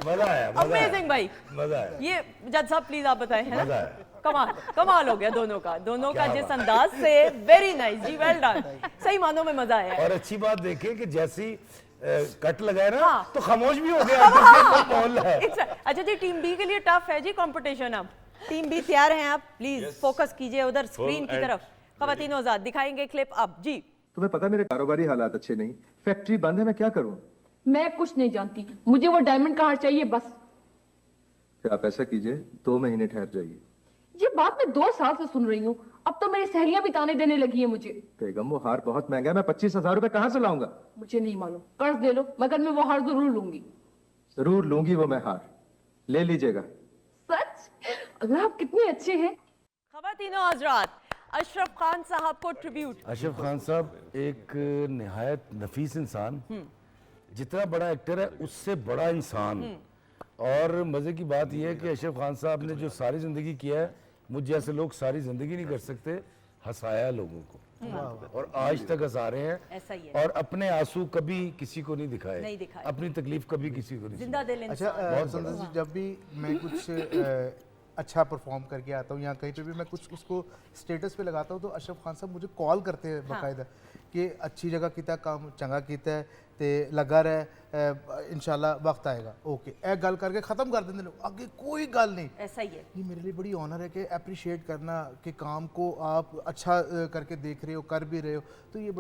मजा आया, अमेजिंग भाई, मजा आया। ये जज साहब प्लीज आप बताएं, है मजा ना? आया। कमाल हो गया दोनों का जिस अंदाज से, वेरी नाइस जी, वेल डन, सही मानों में मजा आया। और अच्छी बात देखें कि जैसी कट लगाए ना, हाँ। तो खामोश भी हो गया। अच्छा जी, टीम बी के लिए टफ है जी कंपटीशन। अब टीम बी तैयार हैं आप? प्लीज फोकस कीजिए उधर स्क्रीन की तरफ। ख़वातीन आज़ाद दिखाएंगे क्लिप अब जी। तुम्हें पता मेरे कारोबारी हालात अच्छे नहीं, फैक्ट्री बंद है, मैं क्या करूं? मैं कुछ नहीं जानती, मुझे वो डायमंड का हार चाहिए बस। फिर आप ऐसा कीजिए, 2 महीने ठहर जाइए। ये बात मैं 2 साल से सुन रही हूँ, अब तो मेरी सहेलियां भी ताने देने लगी है मुझे। बेगम वो हार बहुत महंगा है, मैं 25,000 रुपए कहाँ से लाऊंगा? मुझे नहीं मालूम, कर्ज ले लो, मगर मैं वो हार जरूर लूंगी। जरूर लूंगी वो मैं हार, ले लीजिएगा। सच? अल्लाह आप कितने अच्छे हैं। ख़वातीन हज़रात, अशरफ खान साहब को ट्रिब्यूट। अशरफ खान साहब एक निहायत नफीस इंसान, जितना बड़ा एक्टर है उससे बड़ा इंसान। और मज़े की बात यह है कि अशरफ खान साहब ने जो सारी ज़िंदगी किया है, मुझ जैसे लोग सारी ज़िंदगी नहीं कर सकते, हंसाया लोगों को, और आज तक हंसा रहे हैं। ऐसा ही है। और अपने आंसू कभी किसी को नहीं दिखाए, अपनी तकलीफ कभी किसी को नहीं। जिंदा दिल इंसान। अच्छा संदर जी, जब भी मैं कुछ अच्छा परफॉर्म करके आता हूँ या कहीं पे भी मैं कुछ उसको स्टेटस पे लगाता हूँ, तो अशरफ खान साहब मुझे कॉल करते हैं बाकायदा कि अच्छी जगह किया काम, चंगा किया है, ते लगा रहा इंशाल्लाह वक्त आएगा, ओके, ए गल करके ख़त्म कर देंगे, आगे कोई गल नहीं। ऐसा ही है। ये मेरे लिए बड़ी ऑनर है कि अप्रिशिएट करना कि काम को आप अच्छा करके देख रहे हो, कर भी रहे हो, तो ये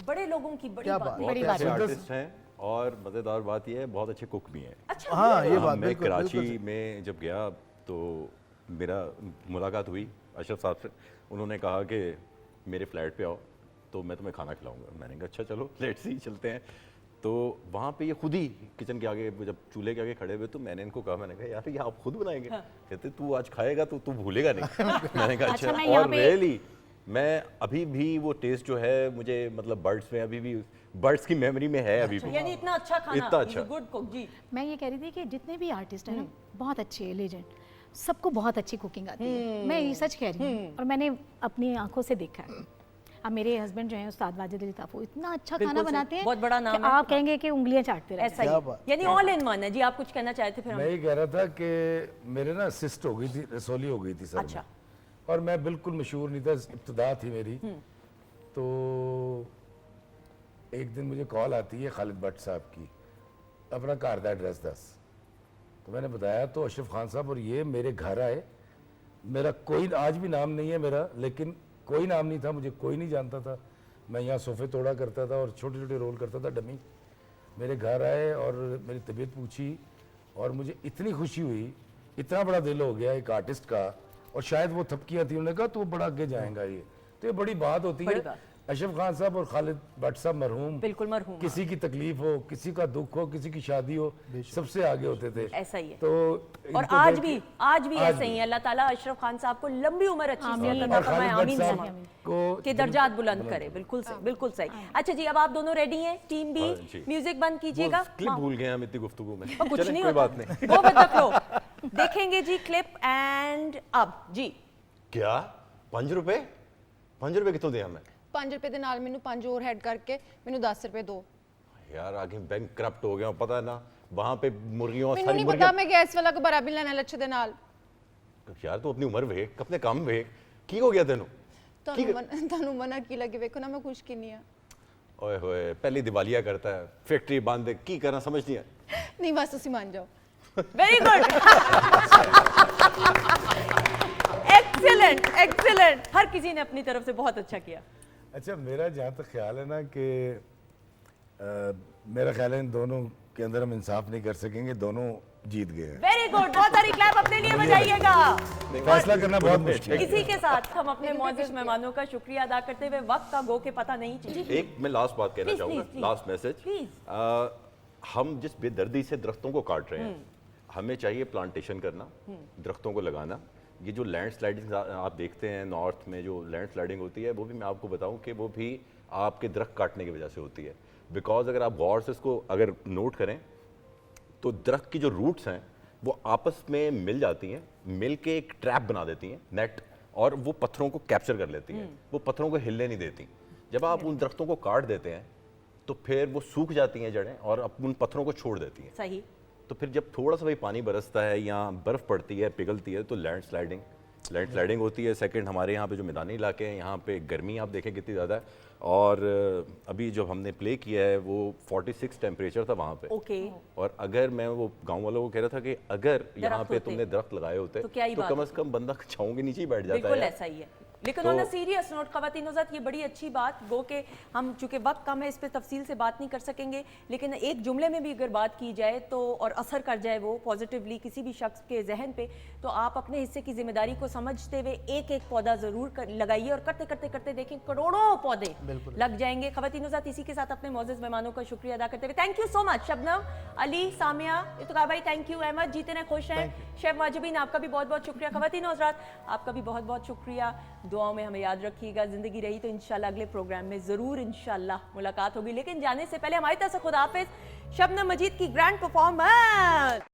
बड़े लोगों की बड़ी बात है। बड़ी बात आर्टिस्ट हैं, और मज़ेदार बात यह है बहुत अच्छे कुक भी हैं। अच्छा, हाँ ये बात, मैं कराची में जब गया तो मेरा मुलाकात हुई अशरफ साहब से, उन्होंने कहा कि मेरे फ्लैट पे आओ तो मैं तुम्हें खाना खिलाऊंगा। मैंने कहा अच्छा चलो लेट्स ही चलते हैं। तो वहाँ पे ये खुद ही किचन के आगे, जब चूल्हे के आगे खड़े हुए, तो मैंने इनको कहा, मैंने कहा यार ये आप खुद बनाएंगे? कहते तू आज खाएगा तो तू भूलेगा नहीं। मैंने कहा अच्छा, और रियली मैं अभी भी वो टेस्ट जो है मुझे, मतलब बर्ड्स में अभी भी बर्ड्स की मेमोरी में है अभी भी। यानी इतना अच्छा खाना, इतना अच्छा। गुड कुक जी। मैं ये कह रही थी कि जितने भी आर्टिस्ट हैं ना बहुत अच्छे लेजेंड, सबको बहुत अच्छी कुकिंग आती है, मैं ये सच कह रही हूँ और मैंने अपनी आंखों से देखा है। अब मेरे हस्बैंड जो हैं उस्ताद वाजिद अली ताफू इतना अच्छा खाना बनाते हैं, बहुत बड़ा नाम कि है। आप कहेंगे कि उंगलियां चाटते रहे। ऐसा ही, यानी ऑल इन वन है जी। आप कुछ कहना चाहते थे? फिर मैं ये कह रहा था कि मेरे ना सिस्ट हो गई थी, रसोली हो गई थी सर अच्छा। में, और मैं बिल्कुल मशहूर नहीं था, इब्तदा थी मेरी। तो एक दिन मुझे कॉल आती है खालिद भट्ट साहब की, अपना कार का एड्रेस दस। तो मैंने बताया तो अशरफ खान साहब, और ये मेरे घर आए, मेरा कोई आज भी नाम नहीं है मेरा, लेकिन कोई नाम नहीं था, मुझे कोई नहीं जानता था। मैं यहाँ सोफे तोड़ा करता था और छोटे छोटे रोल करता था डमी। मेरे घर आए और मेरी तबीयत पूछी और मुझे इतनी खुशी हुई, इतना बड़ा दिल हो गया एक आर्टिस्ट का, और शायद वो थपकियाँ थी, उन्होंने कहा तो वो बड़ा आगे जाएगा ये, तो ये बड़ी बात होती है। अशरफ खान साहब और खालिद भट्ट साहब मरहूम, बिल्कुल मरहूम, किसी की तकलीफ हो, किसी का दुख हो, किसी की शादी हो, सबसे आगे होते थे। ऐसा ही है। तो और आज भी ऐसे ही है। अल्लाह ताला अशरफ खान साहब को लंबी उम्र, अच्छी सेहत अता फरमाए, आमीन के दर्जात बुलंद करे। बिल्कुल सही, बिल्कुल सही। अच्छा जी, अब आप दोनों रेडी हैं? टीम बी, म्यूजिक बंद कीजिएगा। क्लिप भूल गए हम इतनी गुफ्तगू में। कुछ नहीं, कोई बात नहीं, वो बतख लो। देखेंगे जी क्लिप एंड अब जी। क्या 5 रुपए? 5 रुपए कितों दिया मैं? 5 रुपए ਦੇ ਨਾਲ ਮੈਨੂੰ 5 और ऐड करके ਮੈਨੂੰ 10 रुपए दो। यार आगे बैंक करप्ट हो गया, पता है ना, वहां पे मुर्गियों ਮੈਨੂੰ सारी नहीं मुर्गियां। पता मैं गैस वाला को बराबर लेना लच्छे ਦੇ ਨਾਲ। यार तू अपनी उम्र वेख, अपने काम वेख, की हो गया तेनू? ਤੁਹਾਨੂੰ ਮਨਾ ਕੀ ਲੱਗੇ, ਵੇਖੋ ਨਾ ਮੈਂ ਖੁਸ਼ ਕਿੰਨੀ ਆ। ओए होए, पहली दिवालिया करता है, फैक्ट्री बंद है, की करना समझ नहीं है। नहीं बस ਤੁਸੀਂ मान जाओ। Very good, excellent excellent. हर किसी ने अपनी तरफ से बहुत अच्छा किया। अच्छा, मेरा जहाँ तक ख्याल है ना कि मेरा ख्याल है इन दोनों के अंदर हम इंसाफ नहीं कर सकेंगे, दोनों जीत गए हैं। वेरी गुड, बहुत सारी क्लैप अपने लिए बजाइएगा। फैसला करना बहुत मुश्किल है। इसी के साथ हम अपने मौजूद मेहमानों का शुक्रिया अदा करते हुए वक्त का गो के पता नहीं चली। एक मैं लास्ट बात कहना चाहूँगा, लास्ट मैसेज। हम जिस बेदर्दी से दरख्तों को काट रहे हैं, हमें चाहिए प्लांटेशन करना, दरख्तों को लगाना। ये जो लैंड स्लाइडिंग आप देखते हैं नॉर्थ में, जो लैंड स्लाइडिंग होती है, वो भी मैं आपको बताऊं कि वो भी आपके दरख्त काटने की वजह से होती है। बिकॉज अगर आप गौर से इसको अगर नोट करें तो दरख्त की जो रूट्स हैं वो आपस में मिल जाती हैं, मिल के एक ट्रैप बना देती हैं, नेट, और वो पत्थरों को कैप्चर कर लेती हैं, वो पत्थरों को हिलने नहीं देती। जब आप उन दरख्तों को काट देते हैं तो फिर वो सूख जाती हैं जड़ें और उन पत्थरों को छोड़ देती हैं। सही। तो फिर जब थोड़ा सा भी पानी बरसता है या बर्फ़ पड़ती है, पिघलती है, तो लैंड स्लाइडिंग होती है। सेकंड, हमारे यहाँ पे जो मैदानी इलाके हैं, यहाँ पे गर्मी आप देखें कितनी ज़्यादा है, और अभी जब हमने प्ले किया है वो 46 टेम्परेचर था वहाँ पे। ओके। और अगर मैं वो गांव वालों को कह रहा था कि अगर यहाँ पे तुमने दरख्त लगाए होते तो कम से कम बंदा छाँव के नीचे ही बैठ जाता है। बिल्कुल ऐसा ही है। लेकिन ऑन अ सीरियस नोट ख़वातीन हज़रात, ये बड़ी अच्छी बात गो के हम चूँकि वक्त कम है इस पर तफसील से बात नहीं कर सकेंगे, लेकिन एक जुमले में भी अगर बात की जाए तो और असर कर जाए वो पॉजिटिवली किसी भी शख्स के जहन पे, तो आप अपने हिस्से की जिम्मेदारी को समझते हुए एक एक पौधा ज़रूर लगाइए, और करते करते करते देखें करोड़ों पौधे लग जाएंगे। ख़वातीन हज़रात, इसी के साथ अपने मौजूद मेहमानों का शुक्रिया अदा करते हुए thank you so much. Shabnam, Ali, Samia, Ittaka भाई, थैंक यू। अहमद, जीते रहें, खुश रहें। शेफ वाजिबीन, आपका भी बहुत बहुत शुक्रिया। ख़वातीन हज़रात, आपका भी बहुत बहुत शुक्रिया। दुआओं में हमें याद रखिएगा। ज़िंदगी रही तो इंशाल्लाह अगले प्रोग्राम में ज़रूर इंशाल्लाह मुलाकात होगी, लेकिन जाने से पहले हमारी तरफ से खुदा हाफिज़। शबनम मजीद की ग्रैंड परफॉर्मेंस।